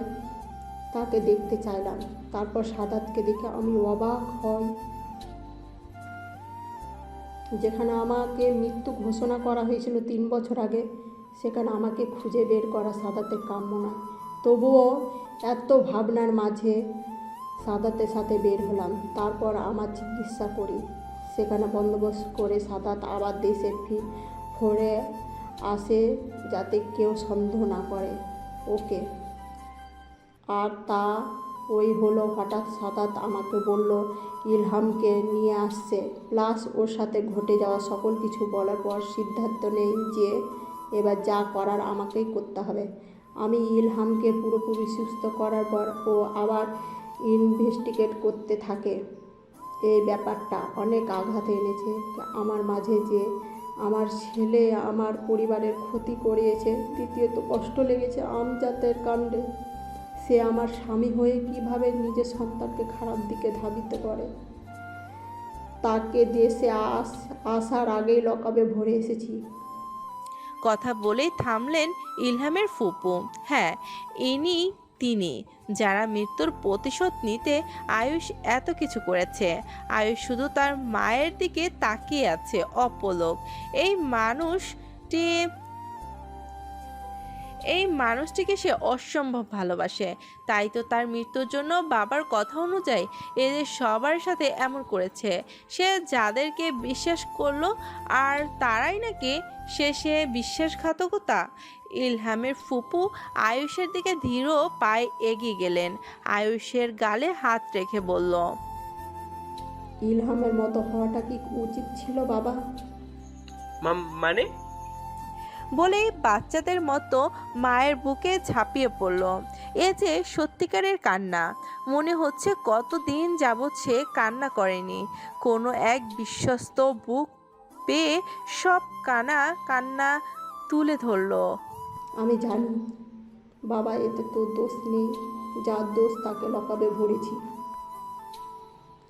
Speaker 10: তাকে দেখতে চাইলাম। তারপর সাদাতকে দেখে আমি অবাক হই। যেখানে আমাকে মৃত্যু ঘোষণা করা হয়েছিল 3 বছর আগে, সেখানে আমাকে খুঁজে বের করা সাদাতের কাম্য নয়। তবুও এত ভাবনার মাঝে সাদাতের সাথে বের হলাম। তারপর আমার চিকিৎসা করি, সেখানে বন্দোবস্ত করে সাদাত আবার দেশে ফিরে আসে, যাতে কেউ সন্দেহ না করে ওকে। আর তা ওই হলো। হঠাৎ সাদাত আমাকে বলল ইলহামকে নিয়ে আসছে, প্লাস ওর সাথে ঘটে যাওয়া সকল কিছু বলার পর সিদ্ধান্ত নেই যে এবার যা করার আমাকেই করতে হবে। আমি ইলহামকে পুরোপুরি সুস্থ করার পর ও আবার ইনভেস্টিগেট করতে থাকে। এই ব্যাপারটা অনেক আঘাত এনেছে আমার মাঝে, যে আমার ছেলে আমার পরিবারের ক্ষতি করিয়েছে। দ্বিতীয়ত কষ্ট লেগেছে আমজাদের কাণ্ডে। সে আমার স্বামী হয়ে কিভাবে নিজের সন্তানকে খারাপ দিকে ধাবিত করে। তাকে দেশে আসার আগেই লকআপে ভরে এসেছি।
Speaker 2: কথা বলেই থামলেন ইলহামের ফুপু। হ্যাঁ, তিনি যারা মৃত্যুর প্রতিশোধ নিতে আয়ুষ এত কিছু করেছে। আয়ুষ শুধু তার মায়ের দিকে তাকিয়ে আছে অপলক। এই মানুষটিকে সে অসম্ভব ভালোবাসে। তাই তো তার মৃত্যুর জন্য বাবার কথা অনুযায়ী এদের সবার সাথে এমন করেছে। সে যাদেরকে বিশ্বাস করলো আর তারাই নাকি শেষে বিশ্বাসঘাতকতা। ইলহামের ফুপু আয়ুষের দিকে ধীর পায়ে এগিয়ে গেলেন। আয়ুষের গালে হাত রেখে বলল,
Speaker 10: ইলহামের মতো হওয়াটা কি উচিত ছিল বাবা?
Speaker 8: মানে?
Speaker 2: বলেই বাচ্চাদের মতো মায়ের বুকে ঝাঁপিয়ে পড়ল। এ যে সত্যিকারের কান্না। মনে হচ্ছে কতদিন যাবৎ সে কান্না করেনি। কোনো এক বিশ্বস্ত বুক পেয়ে সব কান্না তুলে ধরল।
Speaker 10: আমি জানি বাবা, এতে তোর দোষ নেই। যার দোষ তাকে লকআপে ভরেছি।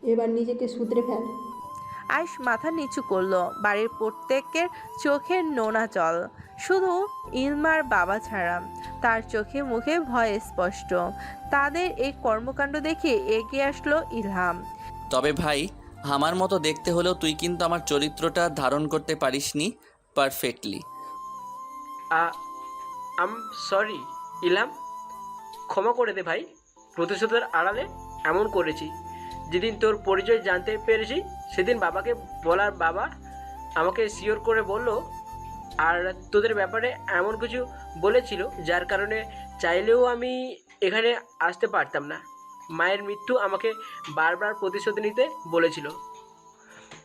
Speaker 10: এবার নিজেকে শুধরে ফেল।
Speaker 2: আয়ুষ মাথা নিচু করলো। বাড়ির প্রত্যেকের চোখের নোনা জল, শুধু ইলমার বাবা ছাড়া। তার চোখে মুখে ভয় স্পষ্ট। তাদের এই কর্মকাণ্ড দেখে এগিয়ে আসলো ইলহাম।
Speaker 3: তবে ভাই, আমার মতো দেখতে হলেও তুই কিন্তু আমার চরিত্রটা ধারণ করতে পারিসনি পারফেক্টলি।
Speaker 8: আম সরি ইলহাম, ক্ষমা করে দে ভাই। প্রতিশোধের আড়ালে এমন করেছি। যেদিন তোর পরিচয় জানতে পেরেছি সেদিন বাবাকে বলার বাবা আমাকে শিওর করে বলল, আর তোদের ব্যাপারে এমন কিছু বলেছিল যার কারণে চাইলেও আমি এখানে আসতে পারতাম না। মায়ের মৃত্যু আমাকে বারবার প্রতিশোধ নিতে বলেছিল,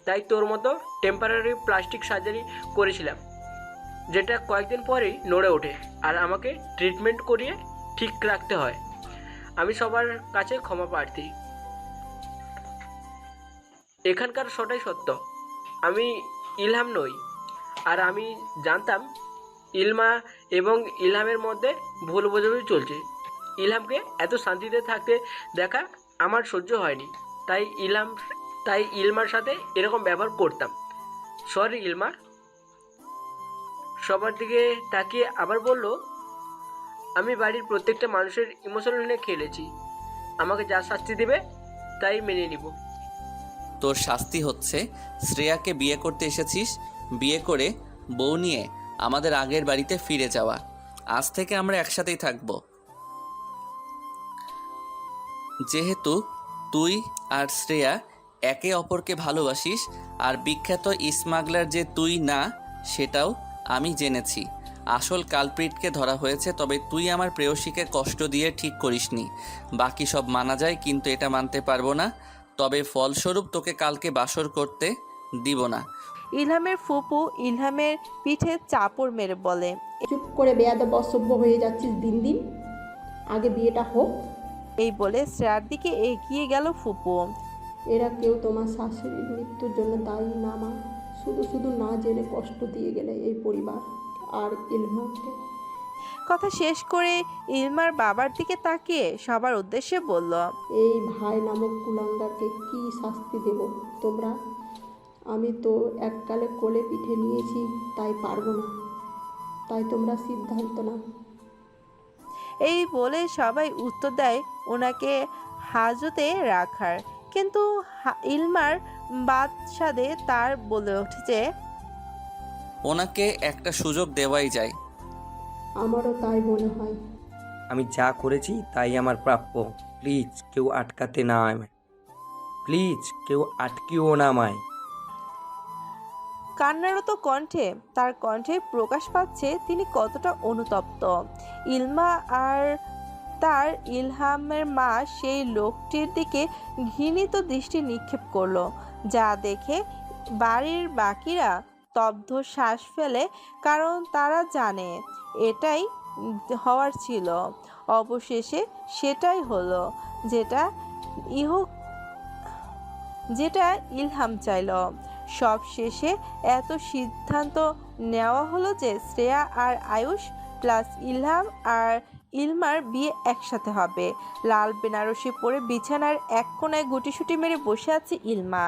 Speaker 8: তাই তোর মতো টেম্পারারি প্লাস্টিক সার্জারি করেছিলাম, যেটা কয়েকদিন পরেই নড়ে ওঠে আর আমাকে ট্রিটমেন্ট করিয়ে ঠিক রাখতে হয়। আমি সবার কাছে ক্ষমা প্রার্থী। এখানকার সটাই সত্য, আমি ইলহাম নই। আর আমি জানতাম ইলমা এবং ইলহামের মধ্যে ভুল বোঝাবুঝি চলছে। ইলহামকে এত শান্তিতে থাকতে দেখা আমার সহ্য হয়নি, তাই ইলমার সাথে এরকম ব্যবহার করতাম। সরি ইলমা। সবার দিকে তাকিয়ে আবার বলল, আমি বাড়ির প্রত্যেকটা মানুষের ইমোশন নিয়ে খেলেছি। আমাকে যা শাস্তি দেবে তাই মেনে নিব।
Speaker 3: তোর শাস্তি হচ্ছে শ্রেয়াকে বিয়ে করতে এসেছিস, বিয়ে করে বউ নিয়ে আমাদের আগের বাড়িতে ফিরে যাওয়া। আজ থেকে আমরা একসাথেই থাকব। যেহেতু তুই আর শ্রেয়া একে অপরকে ভালোবাসিস, আর বিখ্যাত স্মাগলার যে তুই না সেটাও আমি জেনেছি। আসল কালপ্রিটকে ধরা হয়েছে, তবে তুই আমার প্রেয়সীকে কষ্ট দিয়ে ঠিক করিসনি। বাকি সব মানা যায়, কিন্তু এটা মানতে পারবো না। তবে ফলস্বরূপ তোকে কালকে বাসর করতে দিব না।
Speaker 2: ইলহামের ফুপু ইলহামের পিঠে চাপড় মেরে বলে।
Speaker 10: চুপ করে বেয়াদব অসভ্য হয়ে যাচ্ছিস দিন দিন। আগে বিয়েটা হোক।
Speaker 2: এই বলে শ্রেয়ার দিকে এগিয়ে গেল ফুপু।
Speaker 10: এরা কেউ তোমার শাশুড়ির মৃত্যুর জন্য দায়ী না মা। শুধু শুধু না জেনে কষ্ট দিয়ে গেলে এই পরিবার আর ইলমাকে।
Speaker 2: কথা শেষ করে ইলমার বাবার দিকে তাকিয়ে সবার উদ্দেশ্যে বলল,
Speaker 10: এই ভাই নামক কুলাঙ্গারকে কি শাস্তি দেব তোমরা? আমি তো এককালে কোলে পিঠে নিয়েছি, তাই পারবো না। তাই তোমরা সিদ্ধান্ত নাও।
Speaker 2: এই বলে সবাই উত্তর দেয় ওনাকে হাজতে রাখার। কিন্তু ইলমার বাদশাদে তার বলে ওঠে যে
Speaker 3: ওনাকে একটা সুযোগ দেওয়াই যায়।
Speaker 10: আমারও তাই মনে হয়।
Speaker 7: আমি যা করেছি তাই আমার প্রাপ্য। প্লিজ কেউ আটকাতে না আমায়। প্লিজ কেউ আটকিও না আমায়।
Speaker 2: কান্নারত কণ্ঠে তার কণ্ঠে প্রকাশ পাচ্ছে তিনি কতটা অনুতপ্ত। ইলমা আর তার ইলহামের মা সেই লোকটির দিকে ঘৃণিত দৃষ্টি নিক্ষেপ করলো, যা দেখে বাড়ির বাকিরা স্তব্ধ শ্বাস ফেলে, কারণ তারা জানে এটাই হওয়ার ছিল। অবশেষে সেটাই হলো যেটা ইলহাম চাইল। সব শেষে এত সিদ্ধান্ত নেওয়া হলো যে শ্রেয়া আর আয়ুষ প্লাস ইলহাম আর ইলমার বিয়ে একসাথে হবে। লাল বেনারসি পরে বিছানার এক কোণায় গুটিসুটি মেরে বসে আছে ইলমা।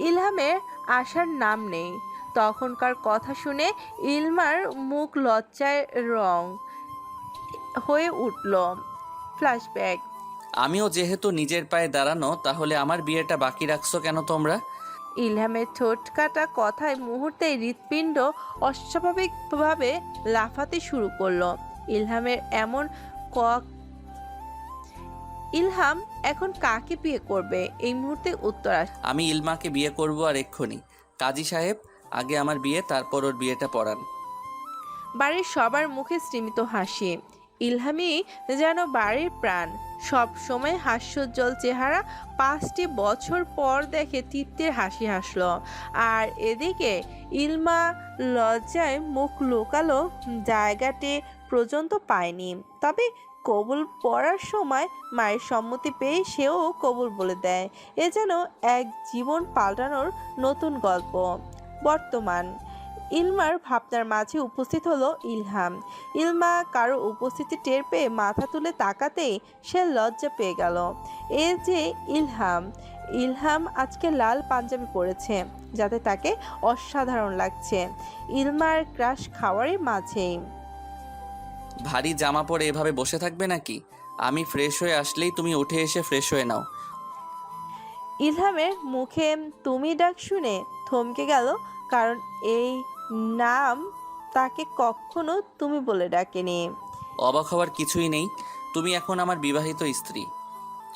Speaker 2: ইলহামের আসার নাম নেই। তখনকার কথা শুনে ইলমার মুখ লজ্জায় রং হয়ে উঠল। ফ্ল্যাশব্যাক।
Speaker 3: আমিও যেহেতু নিজের পায়ে দাঁড়ানো, তাহলে আমার বিয়েটা বাকি রাখছো কেন তোমরা?
Speaker 2: ইলহামের ঠোঁট কাটা কথায় মুহূর্তে হৃৎপিণ্ড অস্বাভাবিকভাবে লাফাতে শুরু করলো। ইলহাম এখন কাকে বিয়ে করবে এই মুহূর্তে উত্তর আসে।
Speaker 3: আমি ইলমাকে বিয়ে করব, আর এক্ষুনি। কাজী সাহেব, আগে আমার বিয়ে, তারপর ওর বিয়েটা পড়ান।
Speaker 2: বাড়ির সবার মুখে স্তিমিত হাসি। ইলহামই যেন বাড়ির প্রাণ। সব সময় হাস্যোজ্জ্বল চেহারা 5টি বছর পর দেখে তৃপ্তির হাসি হাসলো। আর এদিকে ইলমা লজ্জায় মুখ লুকালো জায়গাটি পর্যন্ত পায়নি। তবে কবুল পড়ার সময় মায়ের সম্মতি পেয়ে সেও কবুল বলে দেয়। এ যেন এক জীবন পাল্টানোর নতুন গল্প। বর্তমান ইলমার ভাবনার মাঝে উপস্থিত হলো ইলহাম। ইলমা কারো উপস্থিতি টের পেয়ে মাথা তুলে তাকাতেই সে লজ্জা পেয়ে গেল। এ যে ইলহাম আজকে লাল পাঞ্জাবি পরেছে, যাতে তাকে অসাধারণ লাগছে ইলমার ক্রাশ খাওয়ারের মাঝেই।
Speaker 3: ভারী জামা পরে এভাবে বসে থাকবে নাকি? আমি ফ্রেশ হয়ে আসলেই তুমি উঠে এসে ফ্রেশ হয়ে নাও।
Speaker 2: ইলহামের মুখে তুমি ডাক শুনে থমকে গেল, কারণ এই নাম তাকে কখনো তুমি বলে ডাকেনি।
Speaker 3: অবাক হওয়ার কিছুই নেই, তুমি এখন আমার বিবাহিত স্ত্রী।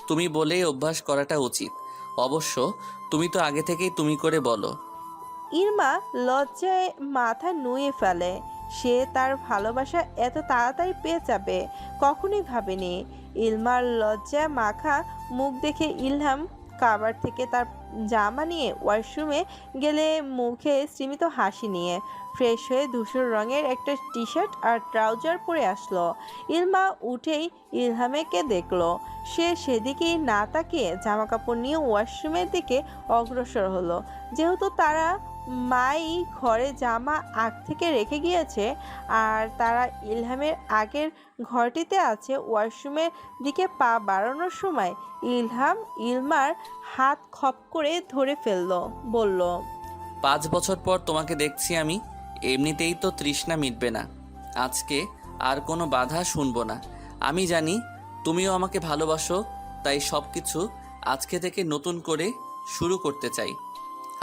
Speaker 3: তুমি বলেই অভ্যাস করাটা উচিত। অবশ্য তুমি তো আগে থেকেই তুমি করে বলো।
Speaker 2: ইলমা লজ্জায় মাথা নুয়ে ফেলে। সে তার ভালোবাসা এত তাড়াতাড়ি পেয়ে যাবে কখনোই ভাবেনি। ইলমার লজ্জায় মাখা মুখ দেখে ইলহাম কাবার থেকে তার জামা নিয়ে ওয়াশরুমে গেলে মুখে স্তিমিত হাসি নিয়ে ফ্রেশ হয়ে ধূসর রঙের একটা টি শার্ট আর ট্রাউজার পরে আসলো। ইলমা উঠেই ইলহামকে দেখলো। সে সেদিকেই না তাকিয়ে জামা কাপড় নিয়ে ওয়াশরুমের দিকে অগ্রসর হলো। যেহেতু তারা মাই ঘরে জামা আগ থেকে রেখে গিয়েছে আর তারা ইলহামের আগের ঘরটিতে আছে, ওয়াশরুমের দিকে পা বাড়ানোর সময় ইলহাম ইলমার হাত খপ করে ধরে ফেললো, বলল,
Speaker 3: 5 বছর পর তোমাকে দেখছি আমি। এমনিতেই তো তৃষ্ণা মিটবে না। আজকে আর কোনো বাধা শুনবো না। আমি জানি তুমিও আমাকে ভালোবাসো, তাই সব কিছু আজকে থেকে নতুন করে শুরু করতে চাই।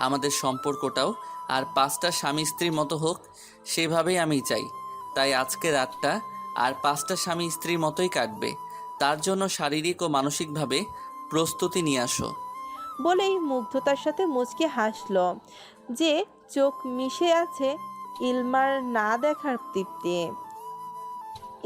Speaker 3: আমাদের সম্পর্কটাও আর 5টা স্বামী স্ত্রীর মতো হোক, সেভাবেই আমি চাই। তাই আজকে রাতটা আর 5টা স্বামী স্ত্রীর মতোই কাটবে। তার জন্য শারীরিক ও মানসিকভাবে প্রস্তুতি নিয়ে আসো।
Speaker 2: বলেই মুগ্ধতার সাথে মুচকে হাসল, যে চোখ মিশে আছে ইলমার না দেখার তৃপ্তি।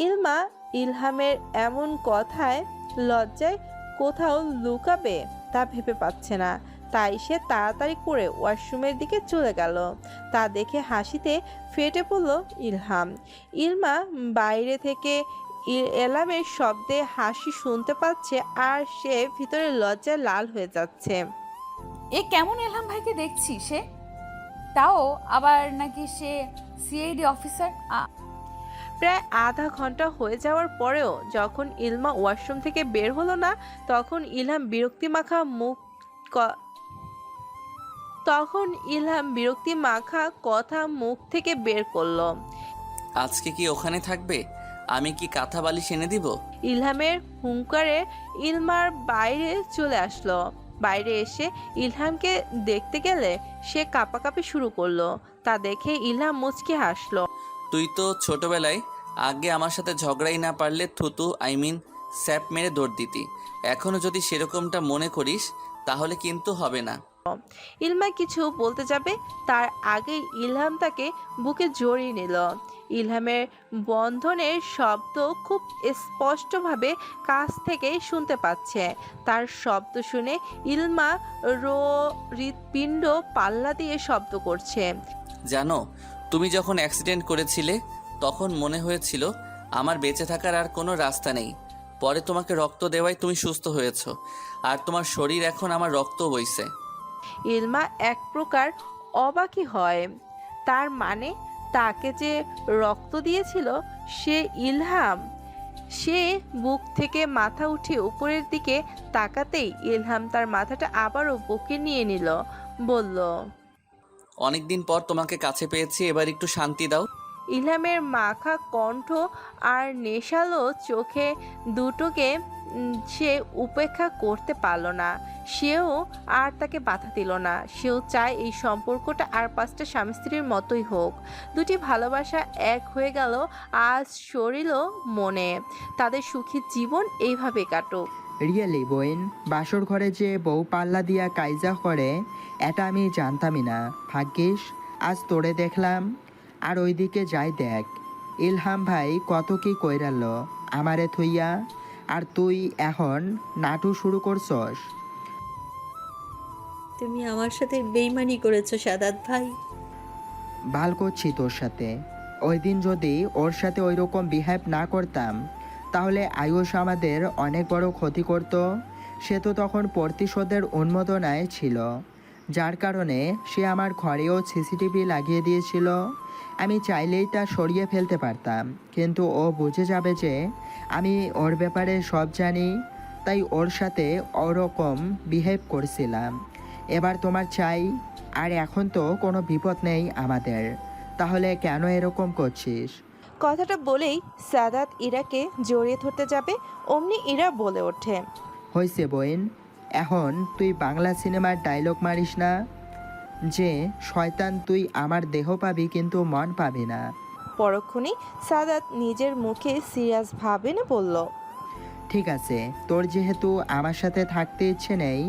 Speaker 2: ইলমা ইলহামের এমন কথায় লজ্জায় কোথাও লুকাবে তা ভেবে পাচ্ছে না, তাই সে তাড়াতাড়ি করে ওয়াশরুমের দিকে চলে গেল। তা দেখে হাসিতে ফেটে পড়ল ইলহাম। ইলমা বাইরে থেকে এলামের শব্দে হাসি শুনতে পাচ্ছে, আর সে ভিতরে লজ্জায় লাল হয়ে যাচ্ছে।
Speaker 1: এ কেমন এলহাম ভাইকে দেখছি সে, তাও আবার নাকি সে সিআইডি অফিসার।
Speaker 2: প্রায় আধা ঘন্টা হয়ে যাওয়ার পরেও যখন ইলমা ওয়াশরুম থেকে বের হলো না, তখন ইলহাম বিরক্তি মাখা কথা মুখ থেকে বের করলো।
Speaker 3: আজকে কি ওখানে থাকবে? আমি কি কাঁথা বালিশ এনে দিব?
Speaker 2: ইলহামের হুঙ্কারে ইলমার বাইরে চলে আসলো। বাইরে এসে ইলহামকে দেখতে গেলে সে কাঁপাকাঁপি শুরু করলো। তা দেখে ইলহাম মুচকি হাসলো।
Speaker 3: তুই তো ছোটবেলায় আগে আমার সাথে ঝগড়াই না পারলে থুতু স্যাপ মেরে দৌড় দিতি। এখনো যদি সেরকমটা মনে করিস তাহলে কিন্তু হবে না।
Speaker 2: ইলমা কিছু বলতে যাবে তার আগে ইলহাম তাকে বুকে জড়িয়ে নিল। ইলহামের বন্ধনের শব্দ খুব স্পষ্টভাবে কাছ থেকেই শুনতে পাচ্ছে। তার শব্দ শুনে ইলমা হৃৎপিণ্ড পাল্লা দিয়ে শব্দ করছে।
Speaker 3: জানো, তুমি যখন অ্যাক্সিডেন্ট করেছিলে তখন মনে হয়েছিল আমার বেঁচে থাকার আর কোনো রাস্তা নেই। পরে তোমাকে রক্ত দেওয়ায় তুমি সুস্থ হয়েছো, আর তোমার শরীর এখন আমার রক্ত বইছে।
Speaker 2: ইলমা এক প্রকার অবাকই হয়। তার মানে তাকে যে রক্ত দিয়েছিল সে ইলহাম। সে বুক থেকে মাথা উঠিয়ে উপরের দিকে তাকাতেই ইলহাম তার মাথাটা আবারও বুকে নিয়ে নিল, বলল,
Speaker 3: অনেকদিন পর তোমাকে কাছে পেয়েছি, এবার একটু শান্তি দাও।
Speaker 2: ইলহামের মাখা কণ্ঠ আর নেশালো চোখে দুটোকে সে উপেক্ষা করতে পারল না। সেও আর তাকে বাধা দিল না। সেও চায় এই সম্পর্কটা আর 5টা স্বামী স্ত্রীর মতোই হোক। দুটি ভালোবাসা এক হয়ে গেল আজ শরীর ও মনে। তাদের সুখী জীবন এইভাবে কাটুক।
Speaker 11: রিয়েলি বোন, বাসর ঘরে যে বউ পাল্লা দিয়া কাইজা করে এটা আমি জানতামই না। ভাগ্যিস আজ তোরে দেখলাম। আর ওইদিকে যাই দেখ, ইলহাম ভাই কত কি কইরাল আমারে থুইয়া, আর তুই এখন নাটু শুরু করছস।
Speaker 5: তুমি আমার সাথে বেইমানি করেছো সাদাত ভাই।
Speaker 11: ভাল করছি তোর সাথে। ওই দিন যদি ওর সাথে ওই রকম বিহেভ না করতাম তাহলে আয়ুষ আমাদের অনেক বড় ক্ষতি করত। সে তো তখন প্রতিশোধের উন্মোদনায় ছিল, যার কারণে সে আমার ঘরেও সিসিটিভি লাগিয়ে দিয়েছিল। আমি চাইলেই তা সরিয়ে ফেলতে পারতাম, কিন্তু ও বুঝে যাবে যে আমি ওর ব্যাপারে সব জানি, তাই ওর সাথে ওরকম বিহেভ করছিলাম। এবার তোমার চাই, আর এখন তো কোনো বিপদ নেই আমাদের, তাহলে কেন এরকম করছিস?
Speaker 2: কথাটা বলেই সাদাত ইরাকে জড়িয়ে ধরতে যাবে, অমনি ইরা বলে ওঠে,
Speaker 11: হয়েছে বোন, এখন তুই বাংলা সিনেমার ডায়লগ মারিস না যে শয়তান তুই আমার দেহ পাবি কিন্তু মন পাবি না।
Speaker 2: পরক্ষণেই সাদাত নিজের মুখে সিরিয়াস ভাবে না বলল,
Speaker 11: ঠিক আছে, তোর যেহেতু আমার সাথে থাকতে ইচ্ছে নেই,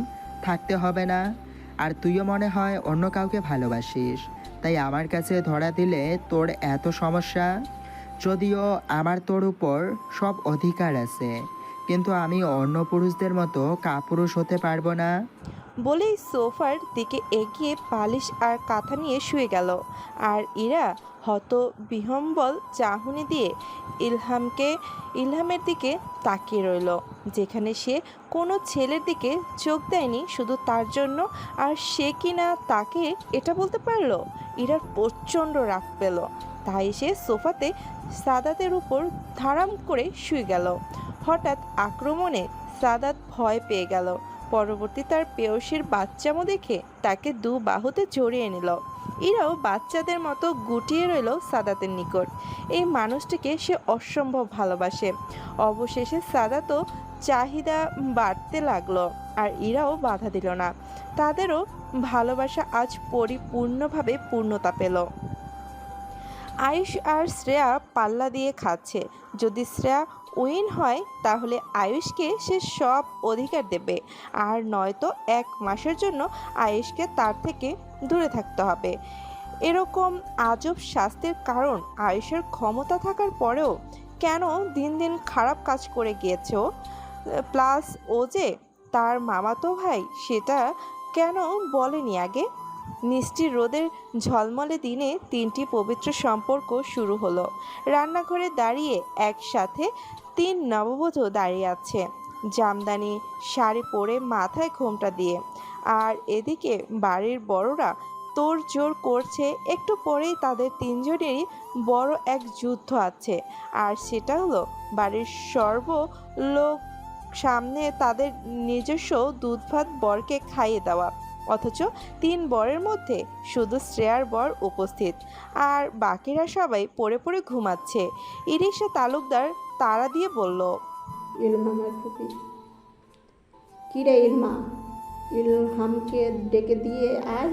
Speaker 11: থাকতে হবে না। আর তুইও মনে হয় অন্য কাউকে ভালোবাসিস, তাই আমার কাছে ধরা দিলে তোর এত সমস্যা। যদিও আমার তোর উপর সব অধিকার আছে, কিন্তু আমি অন্য পুরুষদের মতো কাপুরুষ হতে পারবো না।
Speaker 2: বলেই সোফার দিকে এগিয়ে বালিশ আর কাঁথা নিয়ে শুয়ে গেল। আর ইরা হত বিহম্বল চাহনি দিয়ে ইলহামের দিকে তাকিয়ে রইল, যেখানে সে কোনো ছেলের দিকে চোখ দেয়নি শুধু তার জন্য। আর সে কি না তাকে এটা বলতে পারলো? ইরার প্রচণ্ড রাগ পেল, তাই সে সোফাতে সাদাতের উপর ধারাম করে শুয়ে গেল। হঠাৎ আক্রমণে সাদাত ভয় পেয়ে গেল। পরবর্তী তার পেয়সীর বাচ্চামো দেখে তাকে দু বাহুতে জড়িয়ে নিল। ইরাও বাচ্চাদের মতো গুটিয়ে রইল সাদাতের নিকট। এই মানুষটিকে সে অসম্ভব ভালোবাসে। অবশেষে সাদাতও চাহিদা বাড়তে লাগলো, আর ইরাও বাধা দিল না। তাদেরও ভালোবাসা আজ পরিপূর্ণভাবে পূর্ণতা পেল। আয়ুষ আর শ্রেয়া পাল্লা দিয়ে খাচ্ছে। যদি শ্রেয়া উইন হয় তাহলে আয়ুষকে সে সব অধিকার দেবে, আর নয়তো 1 মাসের জন্য আয়ুষকে তার থেকে দূরে থাকতে হবে। এরকম আজব শাস্তির কারণ আয়েশার ক্ষমতা থাকার পরেও কেন দিন দিন খারাপ কাজ করে গিয়েছে ও? প্লাস ও যে তার মামাতো ভাই সেটা কেন বলেনি আগে? মিষ্টি রোদের ঝলমলে দিনে 3টি পবিত্র সম্পর্ক শুরু হলো। রান্নাঘরে দাঁড়িয়ে একসাথে 3 নববধূ দাঁড়িয়ে আছে, জামদানি শাড়ি পরে মাথায় ঘোমটা দিয়ে। আর এদিকে বাড়ির বড়রা তোড়জোড় করছে। একটু পরেই তাদের 3জনেরই বড় এক যুদ্ধ আছে, আর সেটা হলো বাড়ির সর্বলোক সামনে তাদের নিজস্ব দুধ ভাত বরকে খাইয়ে দেওয়া। অথচ 3 বরের মধ্যে শুধু শ্রেয়ার বর উপস্থিত, আর বাকিরা সবাই পড়ে পড়ে ঘুমাচ্ছে। ইরিশা তালুকদার তাড়া দিয়ে বলল,
Speaker 10: ইলহামের ফুপি। কিরে ইলমা, ইলহামকে ডেকে দিয়ে আয়।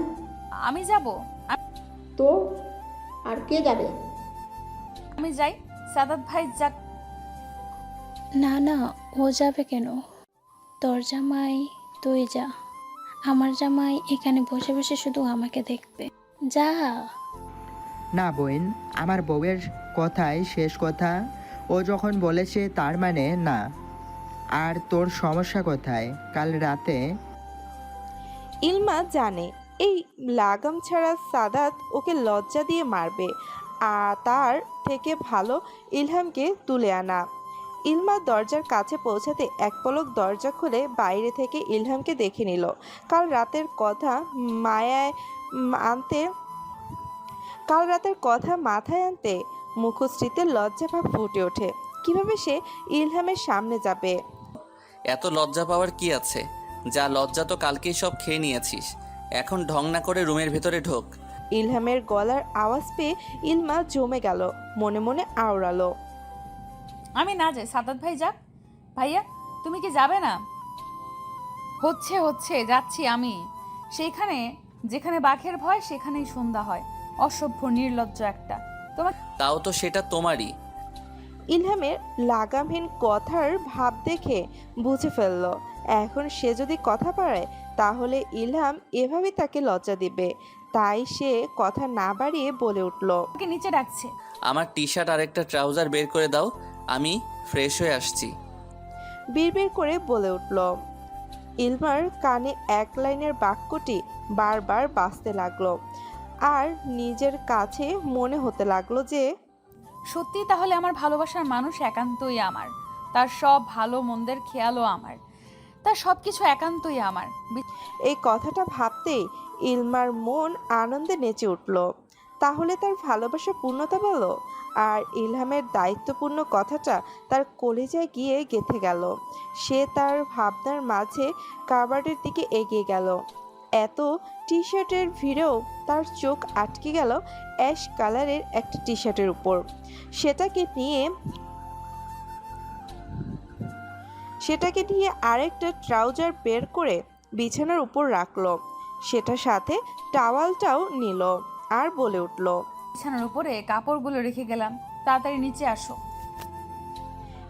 Speaker 1: আমি যাব।
Speaker 10: তো আর কে যাবে?
Speaker 1: আমি যাই, সাদাত ভাই যাক।
Speaker 12: না না, ও যাবে কেন? তোর জামাই তুই যা। আমার জামাই এখানে বসে বসে শুধু আমাকে দেখবে। যা।
Speaker 11: না বোন, আমার বউয়ের কথাই শেষ কথা। ও যখন বলেছে তার মানে না। আর তোর সমস্যা কোথায়? কাল রাতে
Speaker 2: ইলমা জানে এই লাগাম ছাড়া সাদাত ওকে লজ্জা দিয়ে মারবে, আর তার থেকে ভালো ইলহামকে তুলে আনা। ইলমা দরজার কাছে পৌঁছাতে এক পলক দরজা খুলে বাইরে থেকে ইলহামকে দেখে নিল। কাল রাতের কথা মায়ায় আনতে কাল রাতের কথা মাথায় আনতে মুখশ্রীতে লজ্জাভাব ফুটে ওঠে। কিভাবে সে ইলহামের সামনে যাবে?
Speaker 3: এত লজ্জা পাওয়ার কি আছে? যা লজ্জা তো কালকেই সব খেয়ে নিয়েছিস। এখন ঢং না করে রুমের ভেতরে ঢোক।
Speaker 2: ইলহামের গলার আওয়াজ পেয়ে ইলমা জমে গেল, মনে মনে আওড়ালো,
Speaker 1: আমি না যাই, সাদাত ভাই যাক। ভাইয়া তুমি কি যাবে না? হচ্ছে হচ্ছে, যাচ্ছি আমি। সেইখানে যেখানে বাঘের ভয় সেখানেই সন্ধ্যা হয়। অসভ্য নির্লজ্জ একটা। তোমার
Speaker 3: তাও তো সেটা তোমারই।
Speaker 2: ইলহামের লাগামহীন কথার ভাব দেখে বুঝে ফেলল, এখন সে যদি কথা পারায় তাহলে ইলহাম এভাবেই তাকে লজ্জা দিবে। তাই সে কথা না বাড়িয়ে বলে উঠল,
Speaker 1: আমাকে নিচে ডাকছে।
Speaker 3: আমার টি শার্ট আর একটা ট্রাউজার বের করে দাও, আমি ফ্রেশ হয়ে আসছি।
Speaker 2: বিড়বিড় করে বলে উঠল। ইলমার কানে এক লাইনের বাক্যটি বারবার বাজতে লাগলো, আর নিজের কাছে মনে হতে লাগলো যে
Speaker 1: সত্যি তাহলে আমার ভালোবাসার মানুষ একান্তই আমার। তার সব ভালো মন্দের খেয়ালও আমার। তার সব কিছু একান্তই আমার।
Speaker 2: এই কথাটা ভাবতেই ইলমার মন আনন্দে নেচে উঠল। তাহলে তার ভালোবাসা পূর্ণতা পেল, আর ইলহামের দায়িত্বপূর্ণ কথাটা তার কলিজায় গিয়ে গেঁথে গেল। সে তার ভাবনার মাঝে কাবার্ডের দিকে এগিয়ে গেল। এত টি শার্টের ভিড়েও তার চোখ আটকে গেল অ্যাশ কালারের একটা টি শার্টের উপর। সেটাকে নিয়ে আরেকটা ট্রাউজার বের করে বিছানার উপর রাখলো। সেটার সাথে টাওয়ালটাও নিল, আর বলে উঠল,
Speaker 1: বিছানার উপরে কাপড়গুলো রেখে গেলাম, তাড়াতাড়ি নিচে আসো।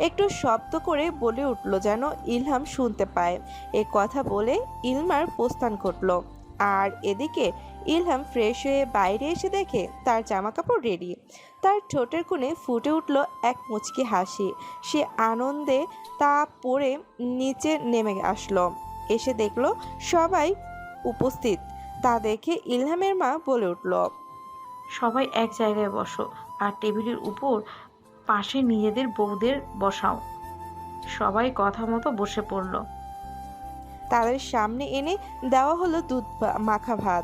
Speaker 2: একটু শব্দ করে বলে উঠল যেন ইলহাম শুনতে পায়। এ কথা বলে ইলমার প্রস্থান ঘটল। আর এদিকে ইলহাম ফ্রেশ হয়ে বাইরে এসে দেখে তার জামাকাপড় রেডি। তার ঠোঁটের কোণে ফুটে উঠল এক মুচকি হাসি। সে আনন্দে তা পরে নিচে নেমে আসলো। এসে দেখলো সবাই উপস্থিত। তা দেখে ইলহামের মা বলে উঠল,
Speaker 4: সবাই এক জায়গায় বসো, আর টেবিলের উপর পাশে নিজেদের বউদের বসাও। সবাই কথা মতো বসে পড়ল।
Speaker 2: তাদের সামনে এনে দেওয়া হলো দুধ মাখা ভাত।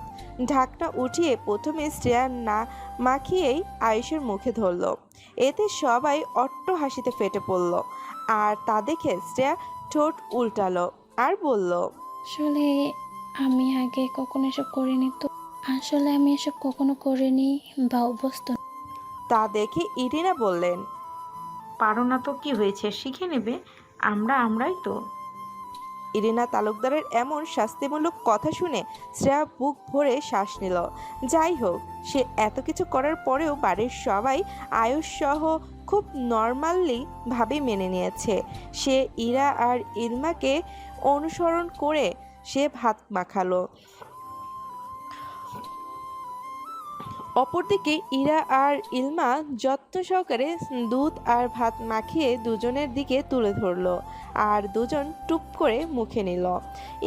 Speaker 2: ঢাকনা উঠিয়ে প্রথমে শ্রেয়া না মাখিয়েই আয়েশের মুখে ধরল। এতে সবাই অট্ট হাসিতে ফেটে পড়ল। আর তা দেখে শ্রেয়া ঠোঁট উল্টালো আর বলল,
Speaker 12: আসলে আমি আগে কখনো এসব করিনি তো। আসলে আমি এসব কখনো করিনি বা অভ্যস্ত না।
Speaker 2: তা দেখে ইরিনা বললেন,
Speaker 4: পারো না তো কি হয়েছে, শিখে নেবে। আমরাই তো।
Speaker 2: ইরিনা তালুকদারের এমন শাস্তিমূলক কথা শুনে শ্রেয়া বুক ভরে শ্বাস নিল। যাই হোক, সে এত কিছু করার পরেও বাড়ির সবাই আয়ুষ সহ খুব নর্মালি ভাবে মেনে নিয়েছে। সে ইরা আর ইলমাকে অনুসরণ করে সে ভাত মাখালো। অপরদিকে ইরা আর ইলমা যত্ন সহকারে দুধ আর ভাত মাখিয়ে দুজনের দিকে তুলে ধরলো আর দুজন টুপ করে মুখে নিল।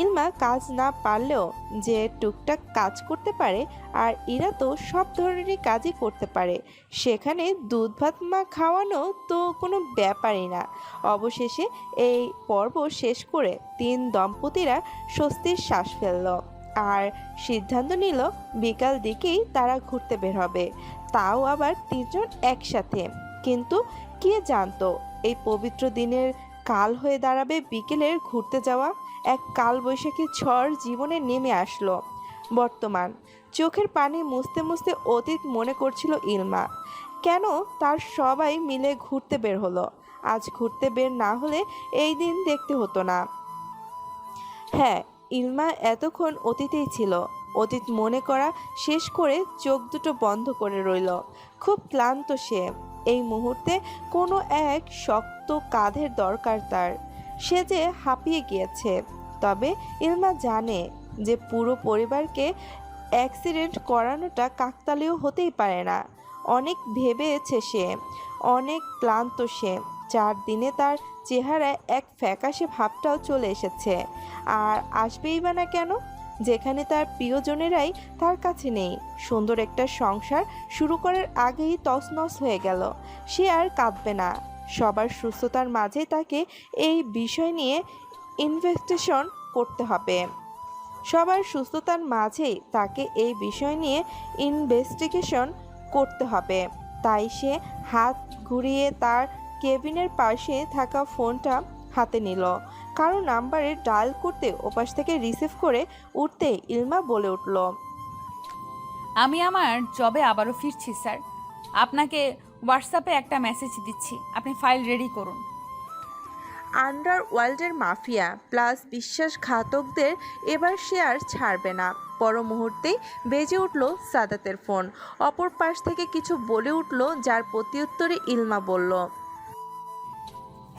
Speaker 2: ইলমা কাজ না পারলেও যে টুকটাক কাজ করতে পারে আর ইরা তো সব ধরনেরই কাজই করতে পারে, সেখানে দুধ ভাত মা খাওয়ানো তো কোনো ব্যাপারই না। অবশেষে এই পর্ব শেষ করে তিন দম্পতিরা স্বস্তির শ্বাস ফেলল আর সিদ্ধান্ত নিল বিকাল দিকেই তারা ঘুরতে বের হবে, তাও আবার তিনজন একসাথে। কিন্তু কে জানতো এই পবিত্র দিনের কাল হয়ে দাঁড়াবে বিকেলের ঘুরতে যাওয়া। এক কালবৈশাখী ঝড় জীবনে নেমে আসলো। বর্তমান চোখের পানি মুছতে মুছতে অতীত মনে করছিল ইলমা। কেন তার সবাই মিলে ঘুরতে বের হলো? আজ ঘুরতে বের না হলে এই দিন দেখতে হতো না। হ্যাঁ, ইলমা এতক্ষণ অতীতেই ছিল। অতীত মনে করা শেষ করে চোখ দুটো বন্ধ করে রইল। খুব ক্লান্ত সে। এই মুহূর্তে কোনো এক শক্ত কাঁধের দরকার তার। সে যে হাঁপিয়ে গিয়েছে। তবে ইলমা জানে যে পুরো পরিবারকে অ্যাক্সিডেন্ট করানোটা কাকতালীয় হতেই পারে না। অনেক ভেবেছে সে, অনেক ক্লান্ত সে। 4 দিনে তার চেহারায় এক ফ্যাকাশে ভাবটাও চলে এসেছে। আর আসবেই বা না কেন, যেখানে তার প্রিয়জনেরাই তার কাছে নেই। সুন্দর একটা সংসার শুরু করার আগেই তছনছ হয়ে গেল। সে আর কাঁদবে না। সবার সুস্থতার মাঝে তাকে এই বিষয় নিয়ে ইনভেস্টিগেশন করতে হবে। সবার সুস্থতার মাঝেই তাকে এই বিষয় নিয়ে ইনভেস্টিগেশন করতে হবে। তাই সে হাত ঘুরিয়ে তার কেবিনের পাশে থাকা ফোনটা হাতে নিল। কারো নাম্বারে ডায়াল করতে ওপাশ থেকে রিসিভ করে উঠতে ইলমা বলে উঠল,
Speaker 1: আমি আমার জবে আবারও ফিরছি স্যার। আপনাকে হোয়াটসঅ্যাপে একটা মেসেজ দিচ্ছি, আপনি ফাইল রেডি করুন।
Speaker 2: আন্ডারওয়ার্ল্ডের মাফিয়া প্লাস বিশ্বাসঘাতকদের এবার সে আর ছাড়বে না। পর মুহূর্তেই বেজে উঠল সাদাতের ফোন। অপর পাশ থেকে কিছু বলে উঠল, যার প্রত্যুত্তরে ইলমা বলল,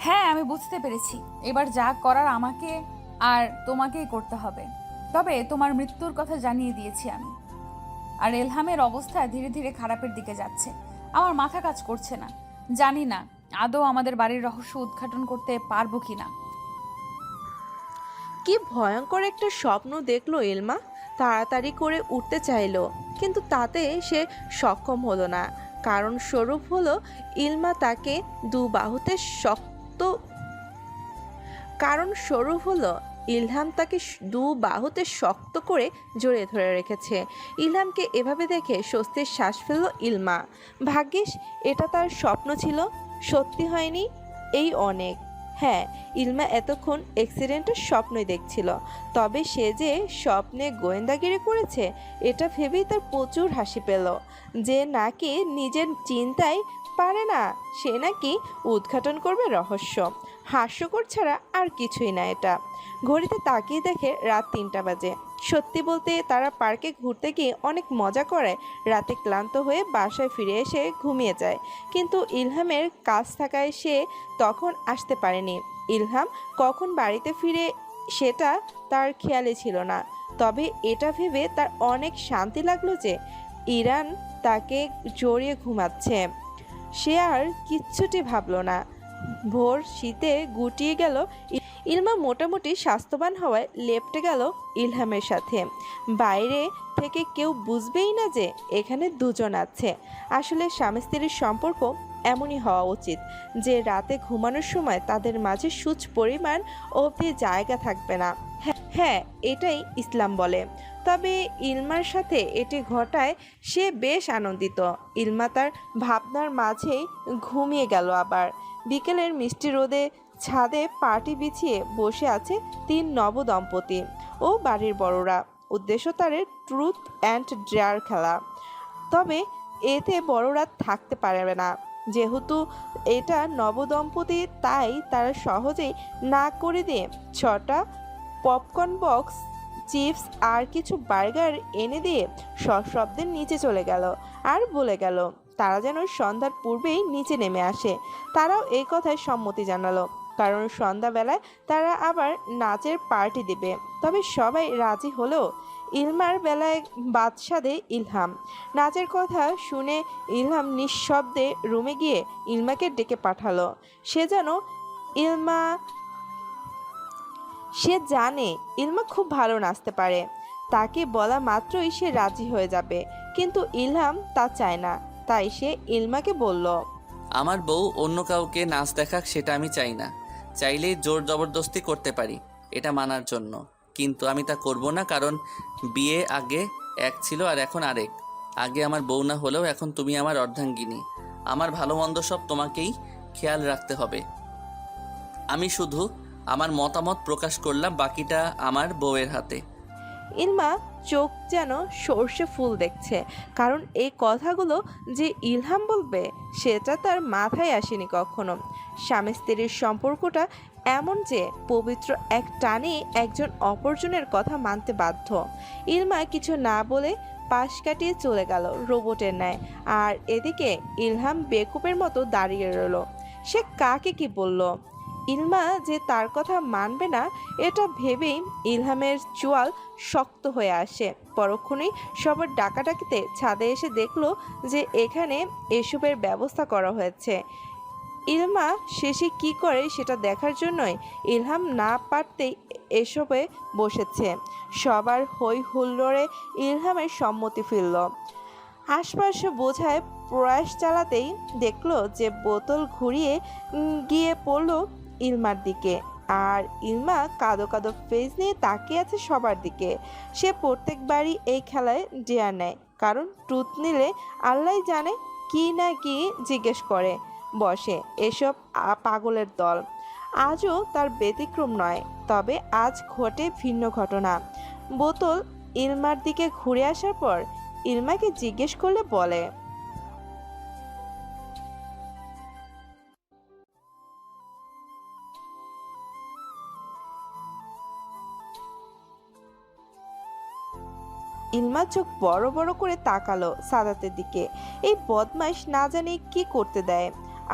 Speaker 1: হ্যাঁ আমি বুঝতে পেরেছি, এবার যা করার আমাকে আর তোমাকেই করতে হবে। তবে তোমার মৃত্যুর কথা জানিয়ে দিয়েছি আমি। আর এলহামের অবস্থা ধীরে ধীরে খারাপের দিকে যাচ্ছে। আমার মাথা কাজ করছে না, জানি না আদৌ আমাদের বাড়ির রহস্য উদ্ঘাটন করতে পারবো কিনা।
Speaker 2: কি ভয়ঙ্কর একটা স্বপ্ন দেখলো ইলমা। তাড়াতাড়ি করে উঠতে চাইলো, কিন্তু তাতে সে সক্ষম হলো না। কারণ স্বরূপ হলো ইলমা তাকে দু বাহুতে ইলহাম তাকে দু বাহুতে শক্ত করে জড়িয়ে ধরে রেখেছে। ইলহামকে এভাবে দেখে স্বস্তির শ্বাস ফেলল ইলমা। ভাগ্যিস এটা তার স্বপ্ন ছিল, সত্যি হয়নি, এই অনেক। হ্যাঁ, ইলমা এতক্ষণ অ্যাক্সিডেন্টের স্বপ্নই দেখছিল। তবে সে যে স্বপ্নে গোয়েন্দাগিরি করেছে এটা ভেবেই তার প্রচুর হাসি পেল। যে নাকি নিজের চিন্তায় পারে না, সে নাকি উদ্ঘাটন করবে রহস্য। হাস্যকর ছাড়া আর কিছুই না এটা। ঘড়িতে তাকিয়ে দেখে রাত 3টা বাজে। সত্যি বলতে তারা পার্কে ঘুরতে গিয়ে অনেক মজা করে রাতে ক্লান্ত হয়ে বাসায় ফিরে এসে ঘুমিয়ে যায়। কিন্তু ইলহামের কাজ থাকায় সে তখন আসতে পারেনি। ইলহাম কখন বাড়িতে ফিরে সেটা তার খেয়ালে ছিল না। তবে এটা ভেবে তার অনেক শান্তি লাগলো যে ইরান তাকে জড়িয়ে ঘুমাচ্ছে। সে আর কিচ্ছুটি ভাবলো না। ভোর শীতে গুটিয়ে গেল। ইলমা মোটামুটি স্বাস্থ্যবান হওয়ায় লেপ্টে গেল ইলহামের সাথে। বাইরে থেকে কেউ বুঝবেই না যে এখানে দুজন আছে। আসলে স্বামী স্ত্রীর সম্পর্ক এমনই হওয়া উচিত যে রাতে ঘুমানোর সময় তাদের মাঝে সূচ পরিমাণ অবধি জায়গা থাকবে না। হ্যাঁ, এটাই ইসলাম বলে। তবে ইলমার সাথে এটি ঘটায় সে বেশ আনন্দিত। ইলমা তার ভাবনার মাঝেই ঘুমিয়ে গেল। আবার বিকেলের মিষ্টি রোদে ছাদে পাটি বিছিয়ে বসে আছে 3 নবদম্পতি ও বাড়ির বড়রা। উদ্দেশ্য তাদের ট্রুথ অ্যান্ড ডেয়ার খেলা। তবে এতে বড়রা থাকতে পারবে না, যেহেতু এটা নবদম্পতি, তাই তারা সহজেই না করে দিয়ে 6টা পপকর্ন বক্স, চিপস আর কিছু বার্গার এনে দিয়ে সশব্দে নিচে চলে গেল আর বলে গেল তারা যেন সন্ধ্যার পূর্বেই নিচে নেমে আসে। তারাও এই কথায় সম্মতি জানালো, কারণ সন্ধ্যাবেলায় তারা আবার নাচের পার্টি দেবে। তবে সবাই রাজি হলেও ইলমার বেলায় বাদ সাধে ইলহাম। নাচের কথা শুনে ইলহাম নিঃশব্দে রুমে গিয়ে ইলমাকে ডেকে পাঠালো। সে জানে ইলমা খুব ভালো নাচতে পারে, তাকে বলা মাত্রই সে রাজি হয়ে যাবে, কিন্তু ইলহাম তা চায় না। তাই সে ইলমাকে বলল,
Speaker 3: আমার বউ অন্য কাউকে নাচ দেখাক সেটা আমি চাই না। চাইলেই জোর জবরদস্তি করতে পারি এটা মানার জন্য, কিন্তু আমি তা করব না, কারণ বিয়ে আগে এক ছিল আর এখন আরেক। আগে আমার বউ না হলেও এখন তুমি আমার অর্ধাঙ্গিনী। আমার ভালো মন্দ সব তোমাকেই খেয়াল রাখতে হবে। আমি শুধু আমার মতামত প্রকাশ করলাম, বাকিটা আমার বউয়ের হাতে।
Speaker 2: ইলমা চোখ যেন সর্ষে ফুল দেখছে, কারণ এই কথাগুলো যে ইলহাম বলবে সেটা তার মাথায় আসেনি কখনো। স্বামী স্ত্রীর সম্পর্কটা এমন যে পবিত্র এক টানে একজন অপরজনের কথা মানতে বাধ্য। ইলমা কিছু না বলে পাশ কাটিয়ে চলে গেল রোবটের ন্যায়, আর এদিকে ইলহাম বেকুবের মতো দাঁড়িয়ে রইল। সে কাকে কি বলল? ইলমা যে তার কথা মানবে না এটা ভেবেই ইলহামের চোয়াল শক্ত হয়ে আসে। পরক্ষণেই সবার ডাকাডাকিতে ছাদে এসে দেখলো যে এখানে এসবের ব্যবস্থা করা হয়েছে। ইলমা শেষে কি করে সেটা দেখার জন্যই ইলহাম না পারতেই এসবে বসেছে। সবার হই হুল্লোড়ে ইলহামের সম্মতি ফিরল। আশপাশে বোঝায় প্রয়াস চালাতেই দেখলো যে বোতল ঘুরিয়ে গিয়ে পড়লো ইলমার দিকে, আর ইলমা কাদো কাদো ফেস নিয়ে তাকিয়ে আছে সবার দিকে। সে প্রত্যেকবারই এই খেলায় ডেয়ার নেয়, কারণ ট্রুথ নিলে আল্লাহ জানে কি না কি জিজ্ঞেস করে বসে এসব পাগলের দল। আজও তার ব্যতিক্রম নয়, তবে আজ ঘটে ভিন্ন ঘটনা। বোতল ইলমার দিকে ঘুরে আসার পর ইলমাকে জিজ্ঞেস করলে বলে, ইলমা চোখ বড় বড় করে তাকালো সাদাতের দিকে। এই বদমাইশ না জানি কি করতে দেয়।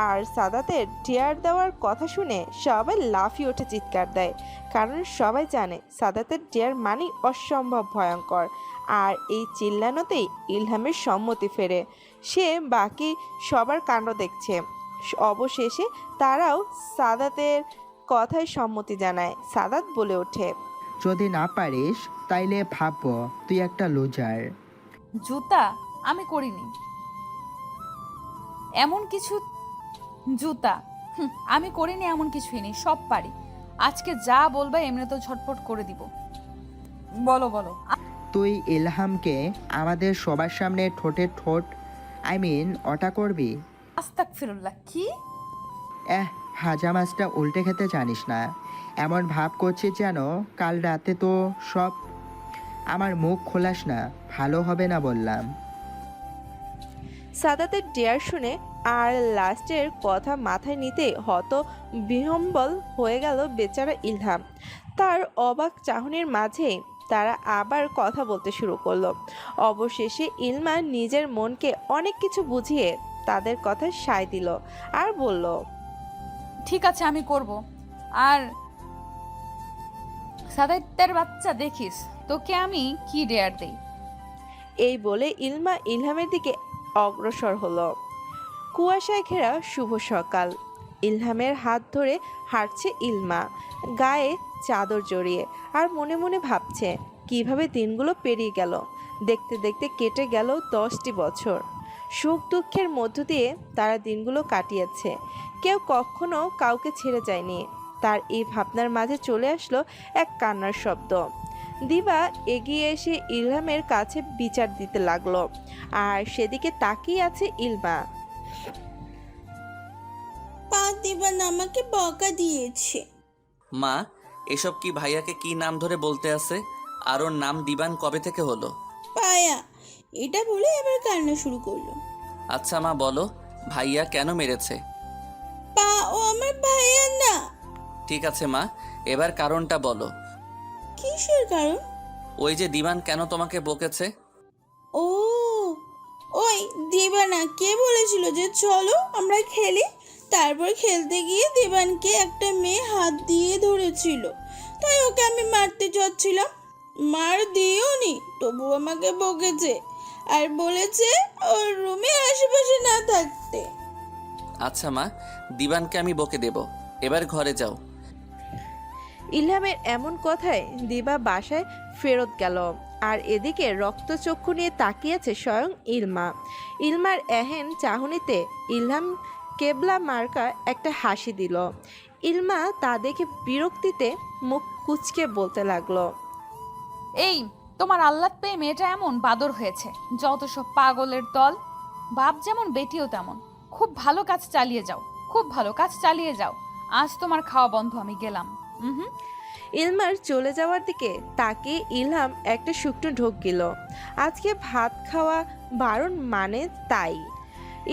Speaker 2: আর সাদাতের ডেয়ার দেওয়ার কথা শুনে সবাই লাফিয়ে ওঠে, চিৎকার দেয়, কারণ সবাই জানে সাদাতের ডেয়ার মানে অসম্ভব ভয়ঙ্কর। আর এই চিল্লানোতেই ইলহামের সম্মতি ফেরে। সে বাকি সবার কাণ্ড দেখছে। অবশেষে তারাও সাদাতের কথায় সম্মতি জানায়। সাদাত বলে ওঠে,
Speaker 11: যদি না পারিস তাইলে ভাববো তুই একটা লুজার।
Speaker 1: জুতা আমি করিনি এমন কিছু, জুতা আমি করিনি এমন কিছুই নেই, সব পারি। আজকে যা বলবে এমনি তো ঝটপট করে দিব। বলো বলো।
Speaker 11: তুই ইলহামকে আমাদের সবার সামনে ঠোঁটে ঠোঁট ওটা করবি?
Speaker 1: আস্তাগফিরুল্লাহ, কি?
Speaker 11: ভাজা মাছটা উল্টে খেতে জানিস না? এমন ভাব করছিস যেন কাল রাতে তো সব। আমার মুখ খোলাস না, ভালো হবে না বললাম।
Speaker 2: সাদাতের ডেয়ার শুনে আর লাস্টের কথা মাথায় নিতে হত বিহম্বল হয়ে গেল বেচারা ইলহাম। তার অবাক চাহনির মাঝে তারা আবার কথা বলতে শুরু করলো। অবশেষে ইলমা নিজের মনকে অনেক কিছু বুঝিয়ে তাদের কথা সায় দিল আর বলল,
Speaker 1: ঠিক আছে আমি করব। আর সাদাতের বাচ্চা দেখিস তোকে আমি কি ডেয়ার দেই।
Speaker 2: এই বলে ইলমা ইলহামের দিকে অগ্রসর হলো। কুয়াশায় ঘেরা শুভ সকাল। ইলহামের হাত ধরে হাঁটছে ইলমা, গায়ে চাদর জড়িয়ে, আর মনে মনে ভাবছে কিভাবে দিনগুলো পেরিয়ে গেল। দেখতে দেখতে কেটে গেল 10টি বছর। সুখ দুঃখের মধ্য দিয়ে তারা দিনগুলো কাটিয়েছে। কেউ কখনো কাউকে ছেড়ে যায়নি। তার এই ভাবনার মাঝে চলে আসলো এক কান্নার শব্দ। দিবা এগিয়ে এসে ইলহামের কাছে বিচার দিতে লাগলো, আর সেদিকে তাকিয়ে আছে ইলমা।
Speaker 13: দিবান আমাকে বকা দিয়েছে।
Speaker 3: মা, এসব কি? ভাইয়াকে কি নাম ধরে বলতে আছে? আর ওর নাম দিবান কবে থেকে হলো?
Speaker 13: পায়া এটা বলে এবার কান্না শুরু করলো।
Speaker 3: আচ্ছা মা, বলো ভাইয়া কেন মেরেছে?
Speaker 13: ও আমার ভাইয়া না।
Speaker 3: ঠিক আছে মা, এবার কারণটা বলো।
Speaker 13: কিসের কারণ?
Speaker 3: ওই যে দিবান কেন তোমাকে বকেছে?
Speaker 13: ও ওই দিবানা কে বলেছিল যে চলো আমরা খেলি, তারপর খেলতে গিয়ে দিবানকে একটা মেয়ে হাত দিয়ে ধরেছিল, তাই ওকে আমি মারতে যাচ্ছিলাম। মার দিওনি, তবু আমাকে বকেছে আর বলেছে ওর রুমে আশেপাশে না থাকতে।
Speaker 3: আচ্ছা মা, দিবানকে আমি বকে দেব। এবার ঘরে যাও।
Speaker 2: ইলহামের এমন কথায় দিবা বাসায় ফেরত গেল। আর এদিকে রক্তচক্ষু নিয়ে তাকিয়েছে স্বয়ং ইলমা। ইলমার এহেন চাহনিতে ইলহাম কেবলা মার্কা একটা হাসি দিল। ইলমা তা দেখে বিরক্তিতে মুখ কুঁচকে বলতে লাগলো,
Speaker 1: এই তোমার আহ্লাদ পেয়ে মেয়েটা এমন বাদর হয়েছে, যত সব পাগলের দল। বাপ যেমন বেটিও তেমন। খুব ভালো কাজ চালিয়ে যাও, খুব ভালো কাজ চালিয়ে যাও। আজ তোমার খাওয়া বন্ধ, আমি গেলাম। হুম।
Speaker 2: ইলমার চলে যাওয়ার দিকে তাকে ইলহাম একটা শুকনো ঢোক গেল। আজকে ভাত খাওয়া বারণ মানে তাই।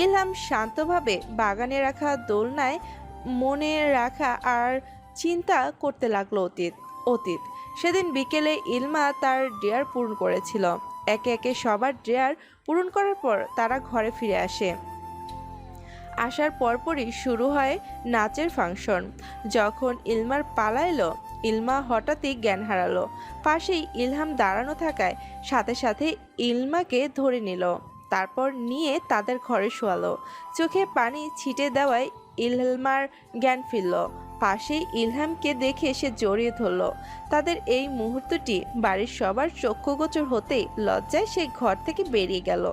Speaker 2: ইলহাম শান্তভাবে বাগানে রাখা দোলনায় মনে রাখা আর চিন্তা করতে লাগলো অতীত অতীত সেদিন বিকেলে ইলমা তার ডেয়ার পূরণ করেছিল। একে একে সবার ডেয়ার পূরণ করার পর তারা ঘরে ফিরে আসে। আসার পরপরই শুরু হয় নাচের ফাংশন। যখন ইলমার পালা এলো, ইলমা হঠাৎই জ্ঞান হারালো। পাশেই ইলহাম দাঁড়ানো থাকায় সাথে সাথে ইলমাকে ধরে নিল, তারপর নিয়ে তাদের ঘরে শোয়ালো। চোখে পানি ছিটে দেওয়ায় ইলমার জ্ঞান ফিরল। পাশেই ইলহামকে দেখে সে জড়িয়ে ধরল। তাদের এই মুহূর্তটি বাড়ির সবার চক্ষুগোচর হতেই লজ্জায় সে ঘর থেকে বেরিয়ে গেল।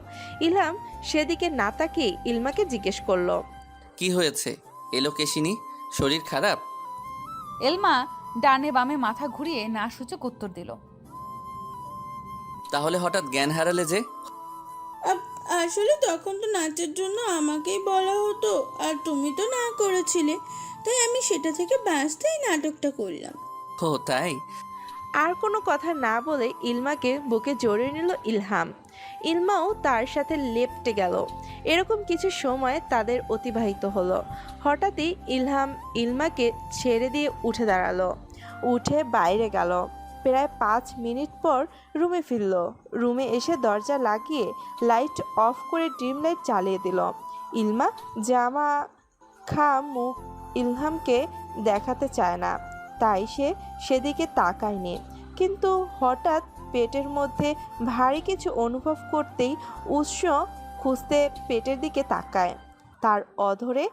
Speaker 2: ইলহাম সেদিকে না তাকিয়ে ইলমাকে জিজ্ঞেস করলো,
Speaker 3: কি হয়েছে? এলো কেশিনি, শরীর খারাপ?
Speaker 1: এলমা ডানে বামে মাথা ঘুরিয়ে না সূচক উত্তর দিল।
Speaker 3: তাহলে হঠাৎ জ্ঞান হারালে যে?
Speaker 13: আসলে তখন তো নাচের জন্য আমাকেই বলা হতো, আর তুমি তো না করেছিলে, তাই আমি সেটা থেকে বাঁচতেই নাটকটা করলাম।
Speaker 3: ও তাই?
Speaker 2: আর কোনো কথা না বলে ইলমাকে বুকে জড়িয়ে নিল ইলহাম। ইলমাও তার সাথে লেপ্টে গেল। এরকম কিছু সময় তাদের অতিবাহিত হলো। হঠাৎই ইলহাম ইলমাকে ছেড়ে দিয়ে উঠে দাঁড়ালো, উঠে বাইরে গেল। প্রায় 5 মিনিট পর রুমে ফিরল। রুমে এসে দরজা লাগিয়ে লাইট অফ করে ড্রিম লাইট চালিয়ে দিল। ইলমা জামা মুখ ইলহামকে দেখাতে চায় না, তাই সে সেদিকে তাকায়নি। কিন্তু হঠাৎ পেটের মধ্যে ভারী কিছু অনুভব করতেই উৎস খুঁজতে পেটের দিকে তাকায়। তার অধরে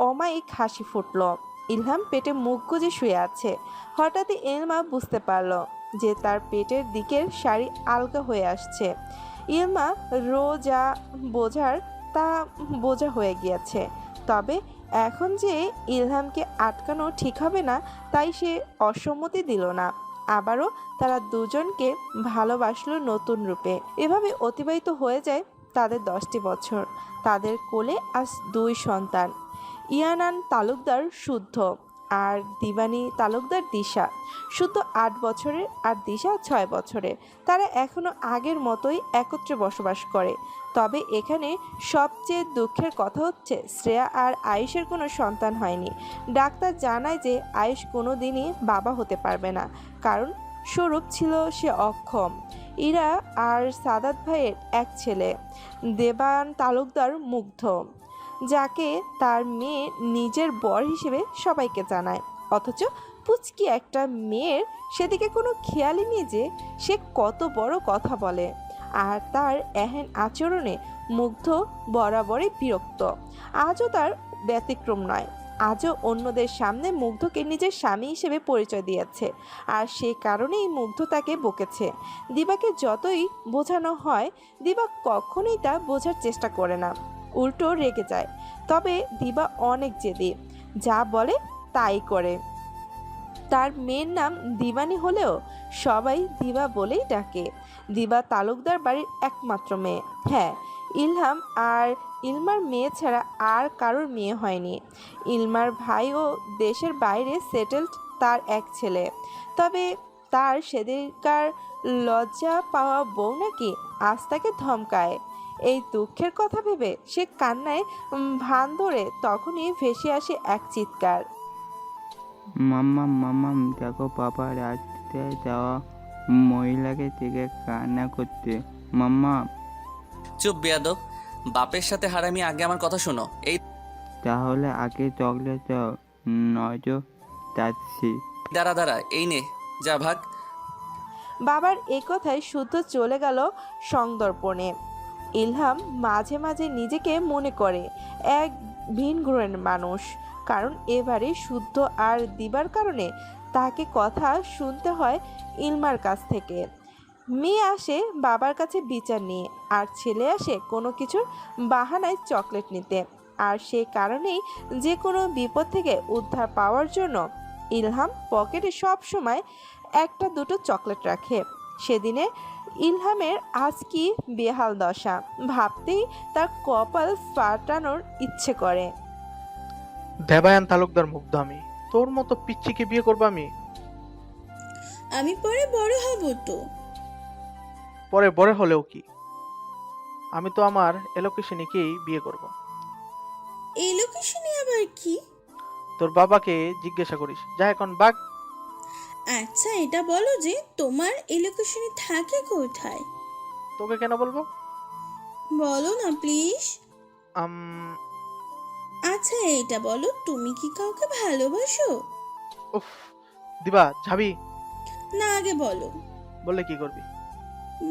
Speaker 2: অমায়িক হাসি ফুটল। ইলহাম পেটে মুখ গুজে শুয়ে আছে। হঠাৎই ইলমা বুঝতে পারল যে তার পেটের দিকের শাড়ি আলগা হয়ে আসছে। ইলমা যা বোঝার তা বোঝা হয়ে গিয়েছে। তবে এখন যে ইলহামকে আটকানো ঠিক হবে না, তাই সে অসম্মতি দিল না। আবারও তারা দুজনকে ভালোবাসলো নতুন রূপে। এভাবে অতিবাহিত হয়ে যায় তাদের 10টি বছর। তাদের কোলে আজ 2 সন্তান, ইয়ানান তালুকদার শুদ্ধ আর দিবানী তালুকদার দিশা। শুদ্ধ 8 বছরের আর দিশা 6 বছরের। তারা এখনো আগের মতোই একত্রে বসবাস করে। তবে এখানে সবচেয়ে দুঃখের কথা হচ্ছে শ্রেয়া আর আয়ুষের কোনো সন্তান হয়নি। ডাক্তার জানায় যে আয়ুষ কোনো দিনই বাবা হতে পারবে না, কারণ স্বরূপ ছিল সে অক্ষম। ইরা আর সাদাত ভাইয়ের এক ছেলে, দেবান তালুকদার মুগ্ধ, যাকে তার মেয়ে নিজের বর হিসেবে সবাইকে জানায়। অথচ পুচকি একটা মেয়ের সেদিকে কোনো খেয়ালই নেই যে সে কত বড় কথা বলে। আর তার এহেন আচরণে মুগ্ধ বরাবরই বিরক্ত। আজও তার ব্যতিক্রম নয়। আজও অন্যদের সামনে মুগ্ধকে নিজের স্বামী হিসেবে পরিচয় দিয়েছে, আর সেই কারণেই মুগ্ধ তাকে বকেছে। দিবাকে যতই বোঝানো হয়, দিবা কখনোই তা বোঝার চেষ্টা করে না, উল্টো রেগে যায়। তবে দিবা অনেক জেদি, যা বলে তাই করে। তার মেয়ের নাম দিবানী হলেও সবাই দিবা বলেই ডাকে। দিবা তালুকদার বাড়ির একমাত্র মেয়ে। হ্যাঁ, ইলহাম আর ইলমার মেয়ে ছাড়া আর কারোর মেয়ে হয়নি। ইলমার ভাইও দেশের বাইরে সেটেলড, তার এক ছেলে। তবে তার সেদিনকার লজ্জা পাওয়া বউ নাকি আজ তাকে ধমকায়। এই দুঃখের কথা ভেবে সে কান্নায় ভান ধরে তখনই ভেসে আসে এক চিৎকার,
Speaker 14: মাম্মাম মাম্মাম, দেখো বাবা রাতে যাওয়া মহিলাকে থেকে কান্না করতে। মাম্মা।
Speaker 3: চুপ বেয়াদব, বাপের সাথে হারামি। আগে আমার কথা শোনো। এই
Speaker 14: তাহলে আগে চকলেট দাও, নয়তো যাচ্ছি।
Speaker 3: দাঁড়া, এই নে, যা ভাগ।
Speaker 2: বাবার এ কথায় শুদ্ধ চলে গেল সংদর্পণে। ইলহাম মাঝে মাঝে নিজেকে মনে করে এক ভিন গ্রহের মানুষ, কারণ এবারে শুদ্ধ আর দিবার কারণে তাকে কথা শুনতে হয় ইলমার কাছ থেকে। মেয়ে আসে বাবার কাছে বিচার নিয়ে, আর ছেলে আসে কোনো কিছুর বাহানায় চকলেট নিতে। আর সেই কারণেই যে কোনো বিপদ থেকে উদ্ধার পাওয়ার জন্য ইলহাম পকেটে সব সময় একটা দুটো চকলেট রাখে। সেদিনে ইলহামের আজ কি বেহাল দশা ভাবতেই তার কপাল ফাটানোর ইচ্ছে করে।
Speaker 15: দেবায়ান তালুকদার মুগ্ধ আমি, তোর মতো পিচ্চিকে বিয়ে করবো আমি?
Speaker 13: আমি পরে বড় হব তো।
Speaker 15: পরে বড় হলেও কি, আমি তো আমার এলোকেশনীকেই বিয়ে করব।
Speaker 13: এই লোকেশনে আবার কি?
Speaker 15: তোর বাবাকে জিজ্ঞাসা করিস, যা এখন বাঘ।
Speaker 13: আচ্ছা এটা বলো যে তোমার এই লোকেশনে থাকে কোথায়?
Speaker 15: তোকে কেন বলবো?
Speaker 13: বলো না প্লিজ।
Speaker 15: আম
Speaker 13: আচ্ছা এটা বলো, তুমি কি কাউকে ভালোবাসো?
Speaker 15: উফ দিবা, যাবি?
Speaker 13: না আগে বলো।
Speaker 15: বললে কি করবি?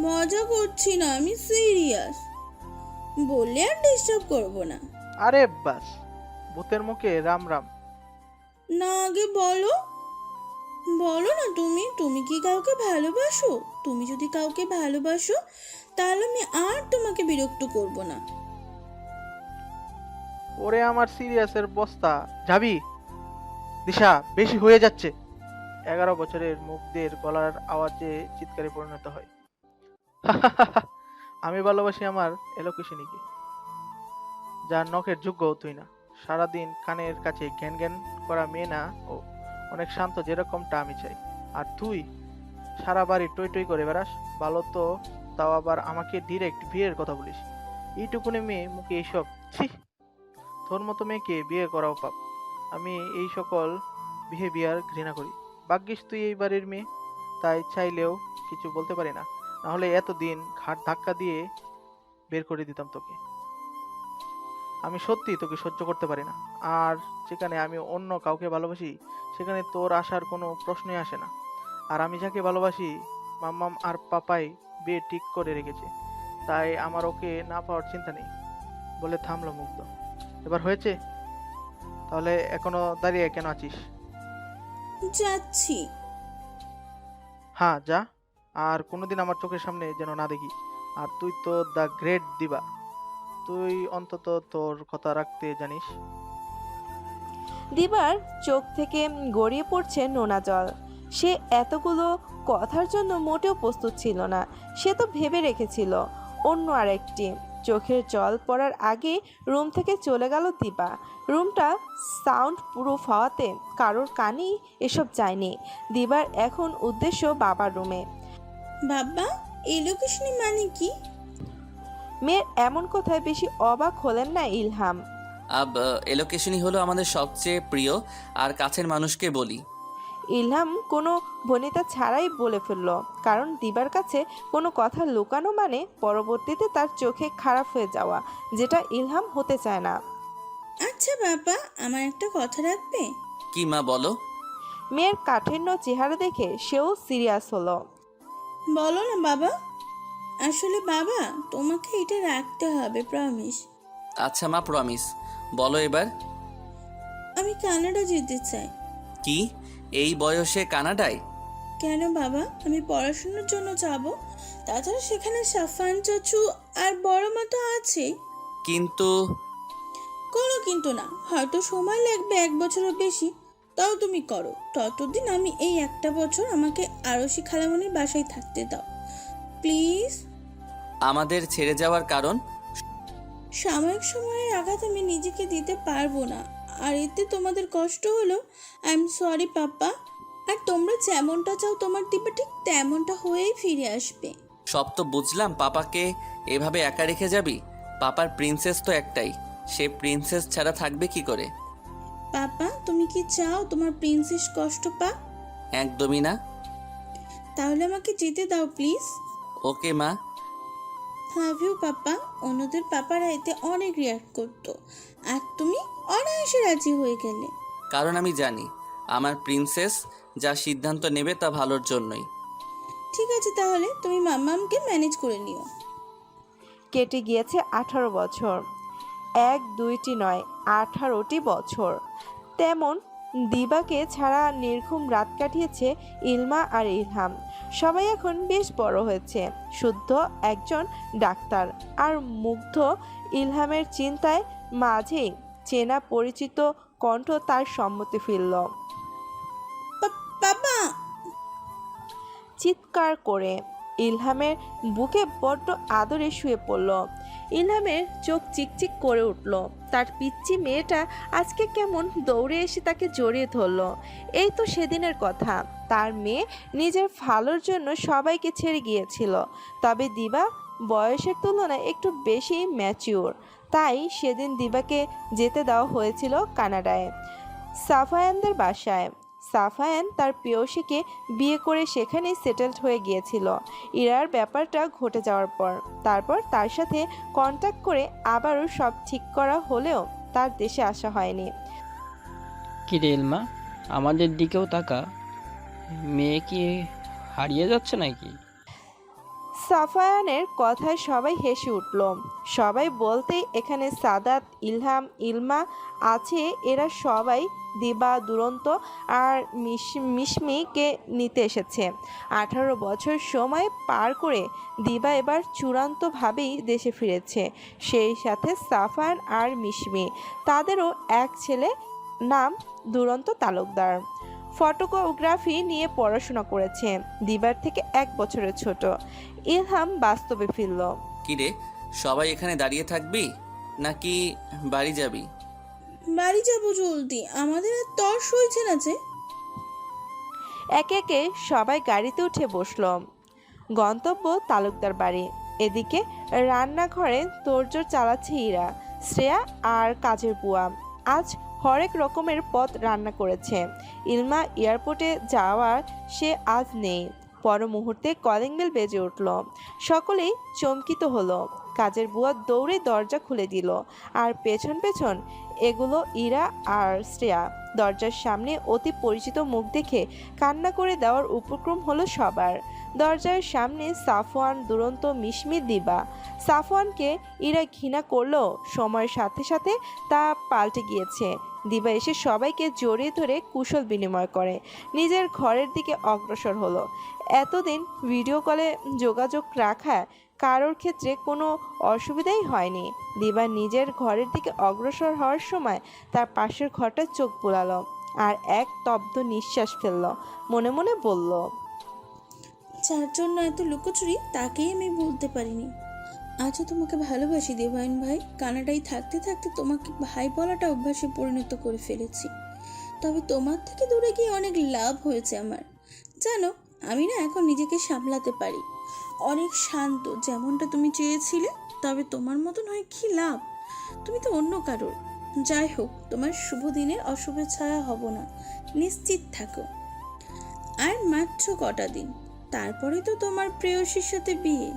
Speaker 13: মজা করছি না, আমি সিরিয়াস। বললে আর ডিস্টার্ব করবো না।
Speaker 15: আরে বাস, ভূতের মুখে রাম রাম।
Speaker 13: না আগে বলো। বলো না তুমি, তুমি কি কাউকে ভালোবাসো? তুমি যদি কাউকে ভালোবাসো তাহলে আমি আর তোমাকে বিরক্ত করব না।
Speaker 15: ওরে আমার সিরিয়াসের বস্তা, যাবি? দিশা বেশি হয়ে যাচ্ছে। 11 বছরের মুখদের গলার আওয়াজে চিৎকারে পরিণত হয়। আমি ভালোবাসি আমার এলোকেশনীকে, যার নখের যোগ্য তুই না। সারাদিন কানের কাছে জ্ঞান জ্ঞান করা মেয়ে না ও, অনেক শান্ত যেরকমটা আমি চাই। আর তুই সারা বাড়ি টই টই করে বেড়াস, ভালো তো, তাও আবার আমাকে ডিরেক্ট বিয়ের কথা বলিস। এইটুকুনি মেয়ে মুখে এইসব, ছি! তোর মতো মেয়েকে বিয়ে করাও পাপ। আমি এই সকল বিহেভিয়ার ঘৃণা করি। ভাগ্যিস তুই এই বাড়ির মেয়ে, তাই চাইলেও কিছু বলতে পারি না, নাহলে এতদিন ঘাট ধাক্কা দিয়ে বের করে দিতাম তোকে। আমি সত্যি তোকে সহ্য করতে পারি না। আর যেখানে আমি অন্য কাউকে ভালোবাসি সেখানে তোর আসার কোনো প্রশ্নই আসে না। আর আমি যাকে ভালোবাসি মাম্মাম আর পাপাই বিয়ে ঠিক করে রেখেছে, তাই আমার ওকে না পাওয়ার চিন্তা নেই। বলে থামলো মুগ্ধ। এবার হয়েছে? তাহলে এখনো দাঁড়িয়ে কেন আছিস?
Speaker 13: যাচ্ছি।
Speaker 15: হ্যাঁ যা, আর কোনোদিন আমার চোখের সামনে যেন না দেখি। আর তুই তো দ্য গ্রেট দিবা, তুই অন্তত তোর কথা রাখতে জানিস।
Speaker 2: দিবার চোখ থেকে গড়িয়ে পড়ছে নোনা জল। সে এতগুলো কথার জন্য মোটেও প্রস্তুত ছিল না। সে তো ভেবে রেখেছিল অন্য আরেকটি। চোখের জল পড়ার আগে রুম থেকে চলে গেল দিবা। রুমটা সাউন্ড প্রুফ হওয়াতে কারোর কানেই এসব যায়নি। দিবার এখন উদ্দেশ্য বাবার রুমে।
Speaker 13: বাবা এই লোকেশনে মানে কি?
Speaker 2: মেয়ের এমন কথায় বেশি অবাক হলেন না ইলহাম।
Speaker 3: এলোকেশনই হলো আমাদের সবচেয়ে প্রিয় আর কাছের মানুষকে বলি।
Speaker 2: ইলহাম কোনো ভনিতা ছাড়াই বলে ফেলল, কারণ দিবার কাছে কোনো কথা লুকানো মানে পরবর্তীতে তার চোখে খারাপ হয়ে যাওয়া, যেটা ইলহাম হতে চায় না।
Speaker 13: আচ্ছা বাবা, আমার একটা কথা রাখবে?
Speaker 3: কি মা বলো?
Speaker 2: মেয়ের কাঠিন্য চেহারা দেখে সেও সিরিয়াস হলো।
Speaker 13: বলো না বাবা। আসলে বাবা তোমাকে এটা রাখতে হবে, প্রমিস।
Speaker 3: আচ্ছা মা, প্রমিস। বলো এবার।
Speaker 13: আমি কানাডা যেতে চাই।
Speaker 3: কি এই বয়সে কানাডায়?
Speaker 13: কেন বাবা? আমি পড়াশোনার জন্য যাব। তাছাড়া সেখানে সাফান চাচু আর বড় মা তো আছে।
Speaker 3: কিন্তু
Speaker 13: কোনো কিন্তু না, হয়তো সময় লাগবে 1 বছরের বেশি, তাও তুমি করো। ততদিন আমি এই একটা বছর আমাকে আরশি খালামণির বাসায় থাকতে দাও প্লিজ।
Speaker 3: আমাদের ছেড়ে যাওয়ার কারণ?
Speaker 13: সাময়িক সময়ের আঘাত আমি নিজেকে দিতে পারবো না, আর এতে তোমাদের কষ্ট হলো। আই এম সরি পাপা। আর তোমরা যেমনটা চাও তোমার দিবা ঠিক তেমনটা হয়েই ফিরে আসবে।
Speaker 3: সব তো বুঝলাম, পাপাকে এভাবে একা রেখে যাবি? পাপার প্রিন্সেস তো একটাই, সে প্রিন্সেস ছাড়া থাকবে কি করে?
Speaker 13: পাপা তুমি কি চাও তোমার প্রিন্সেস কষ্ট পা?
Speaker 3: একদমই না।
Speaker 13: তাহলে আমাকে যেতে দাও প্লিজ।
Speaker 3: ওকে মা।
Speaker 13: Love you papa. অন্যদের পাপারা এতে অনেক রিয়াক্ট করতো, আর তুমি অনায়াসে রাজি হয়ে গেলে।
Speaker 3: কারণ আমি জানি আমার প্রিন্সেস যা সিদ্ধান্ত নেবে তা ভালোর জন্যই।
Speaker 13: ঠিক আছে, তাহলে তুমি মাম্মামকে ম্যানেজ করে নিও।
Speaker 2: কেটে গিয়েছে 18 বছর, এক দুইটি নয় 18টি বছর। তেমন দিবাকে ছাড়া নির্ঘুম রাত কাটিয়েছে ইলমা আর ইলহাম। সবাই এখন বেশ বড় হয়েছে। শুদ্ধ একজন ডাক্তার আর মুগ্ধ ইলহামের চিন্তায় মাঝেই চেনা পরিচিত কণ্ঠ তার সম্মতি ফিরল।
Speaker 13: বাবা!
Speaker 2: চিৎকার করে ইলহামের বুকে বড্ড আদরে শুয়ে পড়ল। ইলহামের চোখ চিকচিক করে উঠল। তার পিচ্চি মেয়েটা আজকে কেমন দৌড়ে এসে তাকে জড়িয়ে ধরল। এই তো সেদিনের কথা, তার মেয়ে নিজের ভালোর জন্য সবাইকে ছেড়ে গিয়েছিল। তবে দিবা বয়সের তুলনায় একটু বেশি ম্যাচিওর, তাই সেদিন দিবাকে যেতে দেওয়া হয়েছিল কানাডায়, সাফায়ানদের বাসায়। সাফায়ান তার প্রেয়সীকে বিয়ে করে সেখানেই সেটেলড হয়ে গিয়েছিল ইরার ব্যাপারটা ঘটে যাওয়ার পর। তারপর তার সাথে কন্ট্যাক্ট করে আবারও সব ঠিক করা হলেও তার দেশে আসা হয়নি।
Speaker 16: কি রে ইলমা, আমাদের দিকেও তাকা, মেয়ে কি হারিয়ে যাচ্ছে নাকি?
Speaker 2: সাফায়ানের কথায় সবাই হেসে উঠল। সবাই বলতেই এখানে সাদাত, ইলহাম, ইলমা আছে। এরা সবাই দিবা, দুরন্ত আর মিশমিকে নিতে এসেছে। 18 বছর সময় পার করে দিবা এবার চূড়ান্তভাবেই দেশে ফিরেছে, সেই সাথে সাফায়ান আর মিশমি। তাদেরও এক ছেলে, নাম দুরন্ত তালুকদার। ফটোগ্রাফি নিয়ে পড়াশোনা করেছে, দিবার থেকে 1 বছরের ছোট। ইলহাম বাস্তবে ফিরল।
Speaker 3: কিরে, সবাই এখানে দাঁড়িয়ে থাকবি নাকি বাড়ি যাবি?
Speaker 13: বাড়ি যাবো জলদি, আমাদের আর তর সইছে না যে।
Speaker 2: একে একে সবাই গাড়িতে উঠে বসল। গন্তব্য তালুকদার বাড়ি। এদিকে রান্নাঘরে তোড়জোড় চালাচ্ছে ইরা, শ্রেয়া আর কাজের বুয়া। আজ হরেক রকমের পদ রান্না করেছে। ইলমা এয়ারপোর্টে যাওয়ার, সে আজ নেই। পর মুহূর্তে কলিং বেল বেজে উঠল। সকলেই চমকিত হলো। কাজের বুয়া দৌড়ে দরজা খুলে দিল, আর পেছন পেছন এগুলো ইরা আর শ্রেয়া। দরজার সামনে অতি পরিচিত মুখ দেখে কান্না করে দেওয়ার উপক্রম হলো সবার। দরজার সামনে সাফওয়ান, দুরন্ত, মিশমি, দিবা। সাফওয়ানকে ইরা ঘৃণা করলেও সময়ের সাথে সাথে তা পাল্টে গিয়েছে। দিবা এসে সবাইকে জড়িয়ে ধরে কুশল বিনিময় করে নিজের ঘরের দিকে অগ্রসর হলো। এতদিন ভিডিও কলে যোগাযোগ রাখা কারোর ক্ষেত্রে কোনো অসুবিধাই হয়নি। দিবা নিজের ঘরের দিকে অগ্রসর হওয়ার সময় তার পাশের ঘরটা চোখ বুলালো আর এক তব্ধ নিঃশ্বাস ফেলল। মনে মনে বলল,
Speaker 13: যার জন্য এত লুকোচুরি তাকেই আমি বলতে পারিনি। আজও তোমাকে ভালোবাসি দেবায়ন ভাই। কানাডায় থাকতে থাকতে তোমাকে ভাই বলাটা অভ্যাসে পরিণত করে ফেলেছি। তবে তোমার থেকে দূরে গিয়ে অনেক লাভ হয়েছে আমার। জানো, আমি না এখন নিজেকে সামলাতে পারি, অনেক শান্ত, যেমনটা তুমি চেয়েছিলে। তবে তোমার মতন হয় কি লাভ, তুমি তো অন্য কারোর। যাই হোক, তোমার শুভ দিনের অশুভ ছায়া হব না, নিশ্চিত থাকো। আর মাত্র কটা দিন, তারপরে তো তোমার প্রেয়সীর সাথে বিয়ে।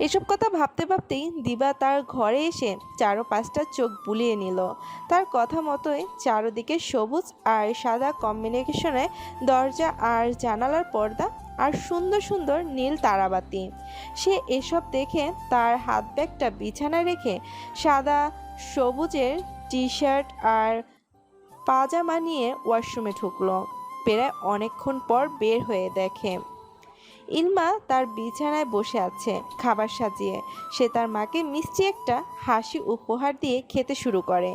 Speaker 2: এসব কথা ভাবতে ভাবতেই দিবা তার ঘরে এসে চারো পাঁচটা চোখ বুলিয়ে নিল। তার কথা মতোই চারদিকে সবুজ আর সাদা কম্বিনেশনে দরজা আর জানালার পর্দা আর সুন্দর সুন্দর নীল তারাবাতি। সে এসব দেখে তার হাত ব্যাগটা বিছানায় রেখে সাদা সবুজের টি শার্ট আর পাজামা নিয়ে ওয়াশরুমে ঢুকলো। প্রায় অনেকক্ষণ পর বের হয়ে দেখে ইলমা তার বিছানায় বসে আছে, খাবার সাজিয়ে। সে তার মাকে মিষ্টি একটা হাসি উপহার দিয়ে খেতে শুরু করে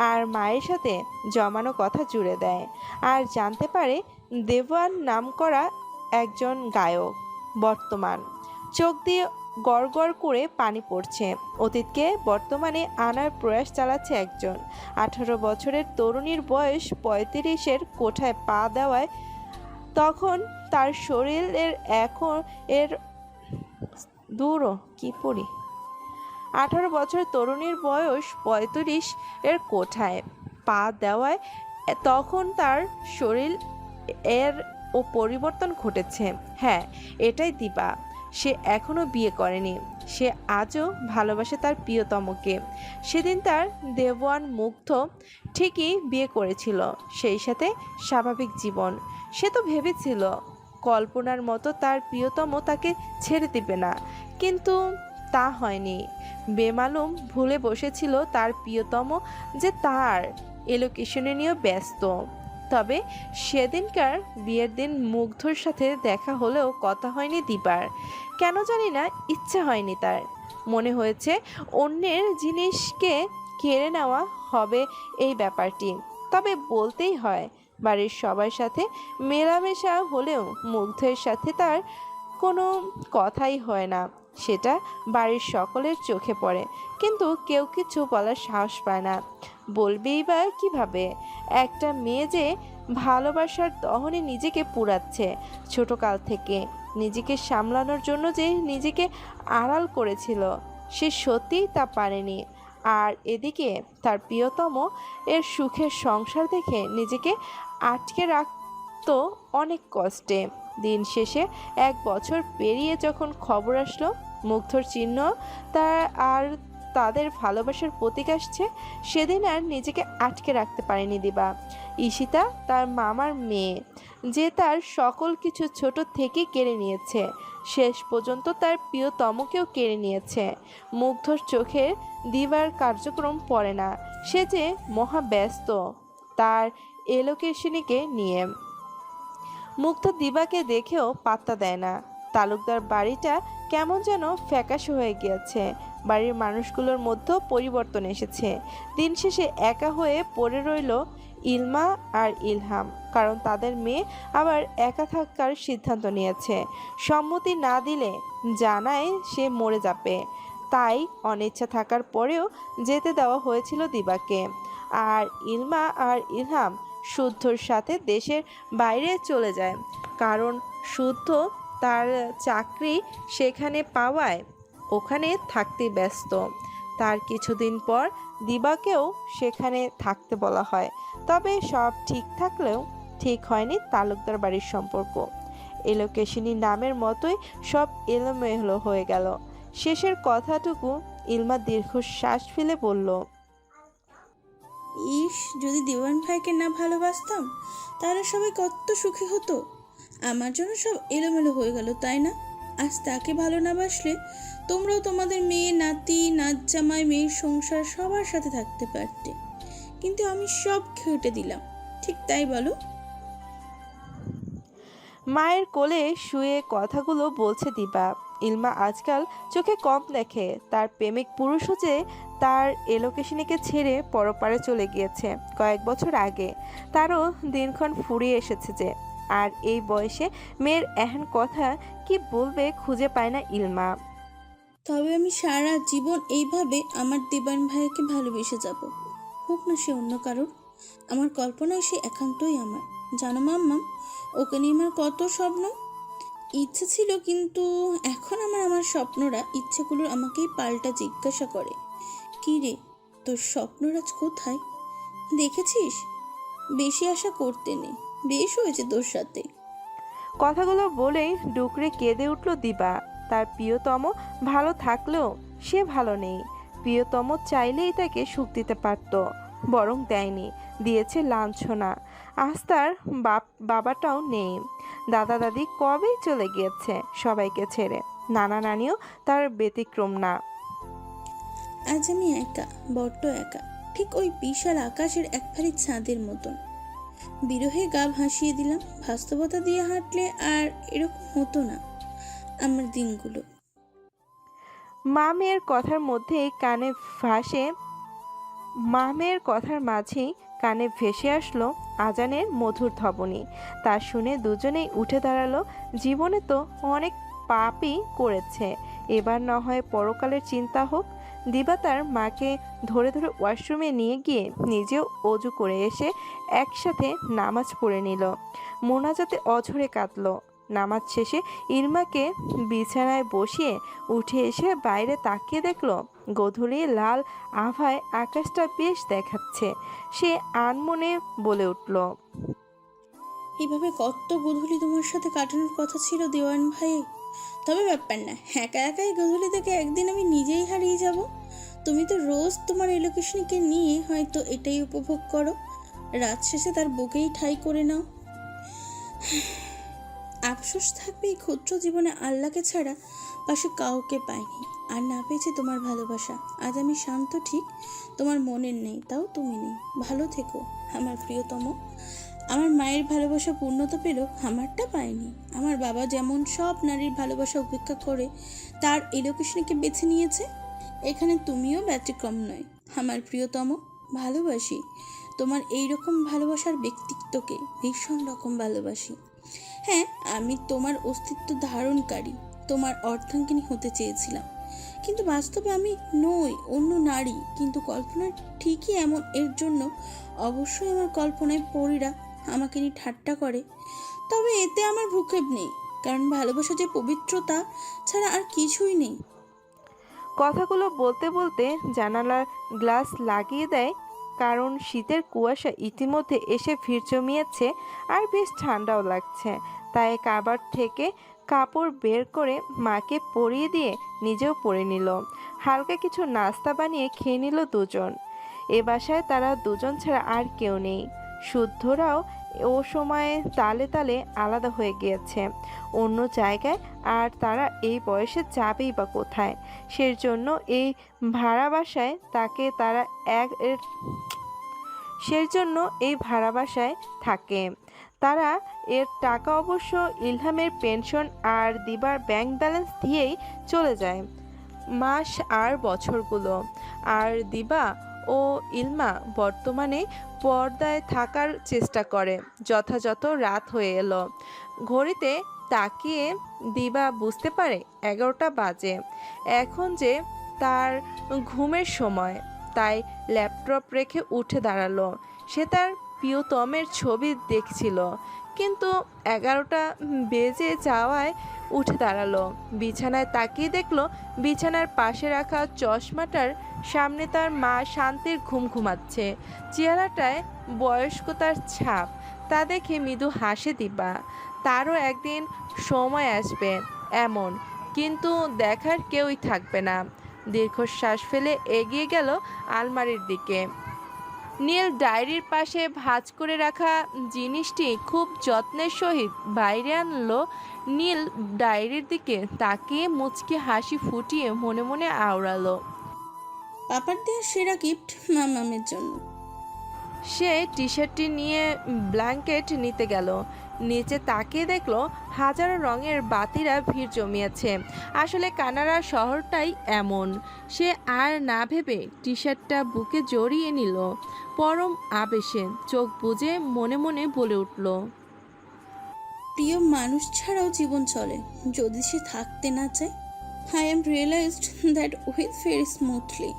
Speaker 2: আর মায়ের সাথে জমানো কথা জুড়ে দেয়। আর জানতে পারে দেওয়ান নাম করা একজন গায়ক বর্তমান। চোখ দিয়ে গড় করে পানি পড়ছে। অতীতকে বর্তমানে আনার প্রয়াস চালাচ্ছে একজন। 18 বছরের তরুণীর বয়স 35-এর কোঠায় পা দেওয়ায় তখন তার শরীরের এখন এর দূরও কি পড়ি 18 বছর তরুণীর বয়স 35-এর কোঠায় পা দেওয়ায় তখন তার শরীর এর ও পরিবর্তন ঘটেছে। হ্যাঁ, এটাই দিবা। সে এখনো বিয়ে করেনি। সে আজও ভালোবাসে তার প্রিয়তমকে। সেদিন তার দেওয়ান মুগ্ধ ঠিকই বিয়ে করেছিল, সেই সাথে স্বাভাবিক জীবন। সে তো ভেবেছিল কল্পনার মতো তার প্রিয়তম তাকে ছেড়ে দিবে না, কিন্তু তা হয়নি। বেমালুম ভুলে বসেছিল তার প্রিয়তম যে তার এলোকেশনে নিয়ে ব্যস্ত। তবে সেদিনকার বিয়ের দিন মুগ্ধর সাথে দেখা হলেও কথা হয়নি দিবার। কেন জানি না, ইচ্ছা হয়নি তার। মনে হয়েছে অন্যের জিনিসকে কেড়ে নেওয়া হবে এই ব্যাপারটি। তবে বলতেই হয়, বাড়ির সবার সাথে মেলামেশা হলেও মুগ্ধের সাথে তার কোনো কথাই হয় না। সেটা বাড়ির সকলের চোখে পড়ে, কিন্তু কেউ কিছু বলার সাহস পায় না। বলবেই বা কিভাবে? একটা মেয়ে যে ভালোবাসার দহনে নিজেকে পুড়াচ্ছে, ছোটকাল থেকে নিজেকে সামলানোর জন্য যে নিজেকে আড়াল করেছিল, সে সত্যিই তা পারেনি। আর এদিকে তার প্রিয়তম এর সুখের সংসার দেখে নিজেকে আটকে রাখতো অনেক কষ্টে। দিন শেষে 1 বছর পেরিয়ে যখন খবর আসলো মুগ্ধর চিহ্ন তার আর তাদের ভালোবাসার প্রতীক আসছে, সেদিন আর নিজেকে আটকে রাখতে পারেনি দিবা। ঈশিতা তার মামার মেয়ে, যে তার সকল কিছু ছোট থেকে কেড়ে নিয়েছে, শেষ পর্যন্ত তার প্রিয়তমকেও কেড়ে নিয়েছে। মুগ্ধর চোখে দিবার কার্যক্রম পড়ে না, সে যে মহা ব্যস্ত তার এলোকেশনীকে নিয়ে। মুগ্ধ দিবাকে দেখেও পাত্তা দেয় না। তালুকদার বাড়িটা কেমন যেন ফ্যাকাশে হয়ে গিয়েছে। বাড়ির মানুষগুলোর মধ্যেও পরিবর্তন এসেছে। দিন শেষে একা হয়ে পড়ে রইল ইলমা আর ইলহাম, কারণ তাদের মেয়ে আবার একা থাকার সিদ্ধান্ত নিয়েছে। সম্মতি না দিলে জানায় সে মরে যাবে, তাই অনিচ্ছা থাকার পরেও যেতে দেওয়া হয়েছিল দিবাকে। আর ইলমা আর ইলহাম শুদ্ধর সাথে দেশের বাইরে চলে যায়, কারণ শুদ্ধ তার চাকরি সেখানে পাওয়ায় ওখানে থাকতে ব্যস্ত। তার কিছুদিন পর দিবাকেও সেখানে থাকতে বলা হয়। তবে সব ঠিক থাকলেও ঠিক হয়নি তালুকদার বাড়ির সম্পর্ক। এলোকেশিনী নামের মতোই সব এলোমেলো হয়ে গেল। শেষের কথাটুকু ইলমা দীর্ঘশ্বাস ফেলে বলল,
Speaker 13: ইস, যদি দেওয়ান ভাইকে না ভালোবাসতাম তাহলে সবাই কত সুখী হতো। আমার জন্য সব এলোমেলো হয়ে গেল, তাই না? আজ তাকে ভালো না বাসলে তোমরাও তোমাদের মেয়ে, নাতি, নাচ জামাই, মেয়ের সংসার সবার সাথে থাকতে পারতে, কিন্তু আমি সব ঘেঁটে দিলাম, ঠিক তাই বলো?
Speaker 2: মায়ের কোলে শুয়ে কথাগুলো বলছে দিবা। ইলমা আজকাল চোখে কম দেখে। তার প্রেমিক পুরুষও যে তার এলোকেশনীকে ছেড়ে পরপারে চলে গিয়েছে কয়েক বছর আগে, তারও দিনক্ষণ ফুরিয়ে এসেছে যে। আর এই বয়সে মেয়ের এহেন কথা কি বলবে খুঁজে পায় না ইলমা।
Speaker 13: তবে আমি সারা জীবন এইভাবে আমার দেবান ভাইকে ভালোবেসে যাব, হোক না সে অন্য কারোর। আমার কল্পনায় সে একান্তই আমার। জানো মাম্মাম, ওকে নিয়ে আমার কত স্বপ্ন, ইচ্ছে ছিল, কিন্তু এখন আমার স্বপ্নরা ইচ্ছেগুলোর আমাকেই পাল্টা জিজ্ঞাসা করে, কী রে তোর স্বপ্নরাজ কোথায়? দেখেছিস, বেশি আশা করতে নেই, বেশ হয়েছে তোর সাথে।
Speaker 2: কথাগুলো বলেই ডুকরে কেঁদে উঠল দিবা। তার প্রিয়তম ভালো থাকলেও সে ভালো নেই। প্রিয়তম চাইলেই তাকে সুখ দিতে পারত, বরং দেয়নি, দিয়েছে লাঞ্ছনা। আজ তার বাবাটাও নেই। দাদা দাদি কবেই চলে গিয়েছে সবাইকে ছেড়ে। নানা নানিও তার ব্যতিক্রম না।
Speaker 13: আজ আমি একা, বড্ড একা, ঠিক ওই বিশাল আকাশের এক ফালি চাঁদের মতন। বিরহে গা ভাসিয়ে দিলাম। বাস্তবতা দিয়ে হাঁটলে আর এরকম হতো না আমার দিনগুলো।
Speaker 2: মা মেয়ের কথার মধ্যেই কথার মাঝেই কানে ভেসে আসলো আজানের মধুর ধ্বনি। তা শুনে দুজনেই উঠে দাঁড়ালো। জীবনে তো অনেক পাপই করেছে, এবার না হয় পরকালের চিন্তা হোক। দিবা তার মাকে ধরে ধরে ওয়াশরুমে নিয়ে গিয়ে নিজেও অজু করে এসে একসাথে নামাজ পড়ে নিল। মোনাজাতে অঝরে কাঁদলো। নামাজ শেষে ইলমাকে বিছানায় বসিয়ে উঠে এসে বাইরে তাকিয়ে দেখলো গোধূলি লাল আভায় আকাশটা বেশ দেখাচ্ছে। সে আনমনে বলে উঠল,
Speaker 13: এইভাবে কত গধূলি তোমার সাথে কাটানোর কথা ছিল দেওয়ান ভাই। তবে ব্যাপার না, একা একাই গধূলি থেকে একদিন আমি নিজেই হারিয়ে যাব। তুমি তো রোজ তোমার এলোকেশনীকে নিয়ে হয়তো এটাই উপভোগ করো, রাত শেষে তার বুকেই ঠাঁই করে নাও। আফসোস থাকবে এই ক্ষুদ্র জীবনে আল্লাহকে ছাড়া পাশে কাউকে পাইনি, আর না পেয়েছি তোমার ভালোবাসা। আজ আমি শান্ত, ঠিক তোমার মনের নেই, তাও তুমি নেই। ভালো থেকো আমার প্রিয়তম। আমার মায়ের ভালোবাসা পূর্ণতা পেল, আমারটা পায়নি। আমার বাবা যেমন সব নারীর ভালোবাসা উপেক্ষা করে তার এলোকেশনকে বেছে নিয়েছে, এখানে তুমিও ব্যতিক্রম নয় আমার প্রিয়তম। ভালোবাসি তোমার এই রকম ভালোবাসার ব্যক্তিত্বকে, ভীষণ রকম ভালোবাসি। হ্যাঁ, আমি তোমার অস্তিত্ব ধারণকারী, তোমার অর্ধাঙ্গিনী হতে চেয়েছিলাম, কিন্তু বাস্তবে আমি নই, অন্য নারী। কিন্তু কল্পনা ঠিকই এমন, এর জন্য অবশ্যই আমার কল্পনায় পরীরা আমাকে নিয়ে ঠাট্টা করে। তবে এতে আমার ভ্রুক্ষেপ নেই, কারণ ভালোবাসা যে পবিত্রতা ছাড়া আর কিছুই নেই।
Speaker 2: কথাগুলো বলতে বলতে জানালার গ্লাস লাগিয়ে দেয়, কারণ শীতের কুয়াশা ইতিমধ্যে এসে ভিড় জমিয়েছে আর বেশ ঠান্ডাও লাগছে। তাই কাবার্ড থেকে কাপড় বের করে মাকে পরিয়ে দিয়ে নিজেও পরে নিল। হালকা কিছু নাস্তা বানিয়ে খেয়ে নিল দুজন। এ বাসায় তারা দুজন ছাড়া আর কেউ নেই। শুদ্ধরাও ও সময়ে তালে তালে আলাদা হয়ে গিয়েছে অন্য জায়গায়, আর তারা এই বয়সে যাবেই বা কোথায়? সেজন্য এই ভাড়া বাসায় তাকে তারা সেজন্য এই ভাড়া বাসায় থাকে তারা। এর টাকা অবশ্য ইলহামের পেনশন আর দিবার ব্যাংক ব্যালেন্স দিয়েই চলে যায় মাস আর বছরগুলো। আর দিবা ও ইলমা বর্তমানে পর্দায় থাকার চেষ্টা করে। যথাযথ রাত হয়ে এলো। ঘড়িতে তাকিয়ে দিবা বুঝতে পারে 11টা বাজে। এখন যে তার ঘুমের সময়, তাই ল্যাপটপ রেখে উঠে দাঁড়ালো। সে তার প্রিয়তমের ছবি দেখছিল, কিন্তু 11টা বেজে যাওয়ায় উঠে দাঁড়ালো। বিছানায় তাকিয়ে দেখলো বিছানার পাশে রাখা চশমাটার সামনে তার মা শান্তির ঘুম ঘুমাচ্ছে। চেহারাটায় বয়স্কতার ছাপ, তা দেখে মৃদু হাসে দিবা। তারও একদিন সময় আসবে এমন, কিন্তু দেখার কেউই থাকবে না। দীর্ঘশ্বাস ফেলে এগিয়ে গেল আলমারির দিকে। নীল ডায়েরির পাশে ভাঁজ করে রাখা জিনিসটি খুব যত্নের সহিত বাইরে আনলো। নীল ডায়েরির দিকে তাকিয়ে মুচকি হাসি ফুটিয়ে মনে মনে আওড়ালো,
Speaker 13: পাপার দেওয়া সেরা গিফট মামামের জন্য।
Speaker 2: সে টি শার্টটি নিয়ে ব্ল্যাঙ্কেট নিতে গেল। নিচে তাকিয়ে দেখলো হাজারো রঙের বাতিরা ভিড় জমিয়েছে। আসলে কানাডা শহরটাই এমন। সে আর না ভেবে টি শার্টটা বুকে জড়িয়ে নিল। পরম আবেশে চোখ বুজে মনে মনে বলে উঠল,
Speaker 13: প্রিয় মানুষ ছাড়াও জীবন চলে যদি সে থাকতে না চায়। I am realized that with very smoothly.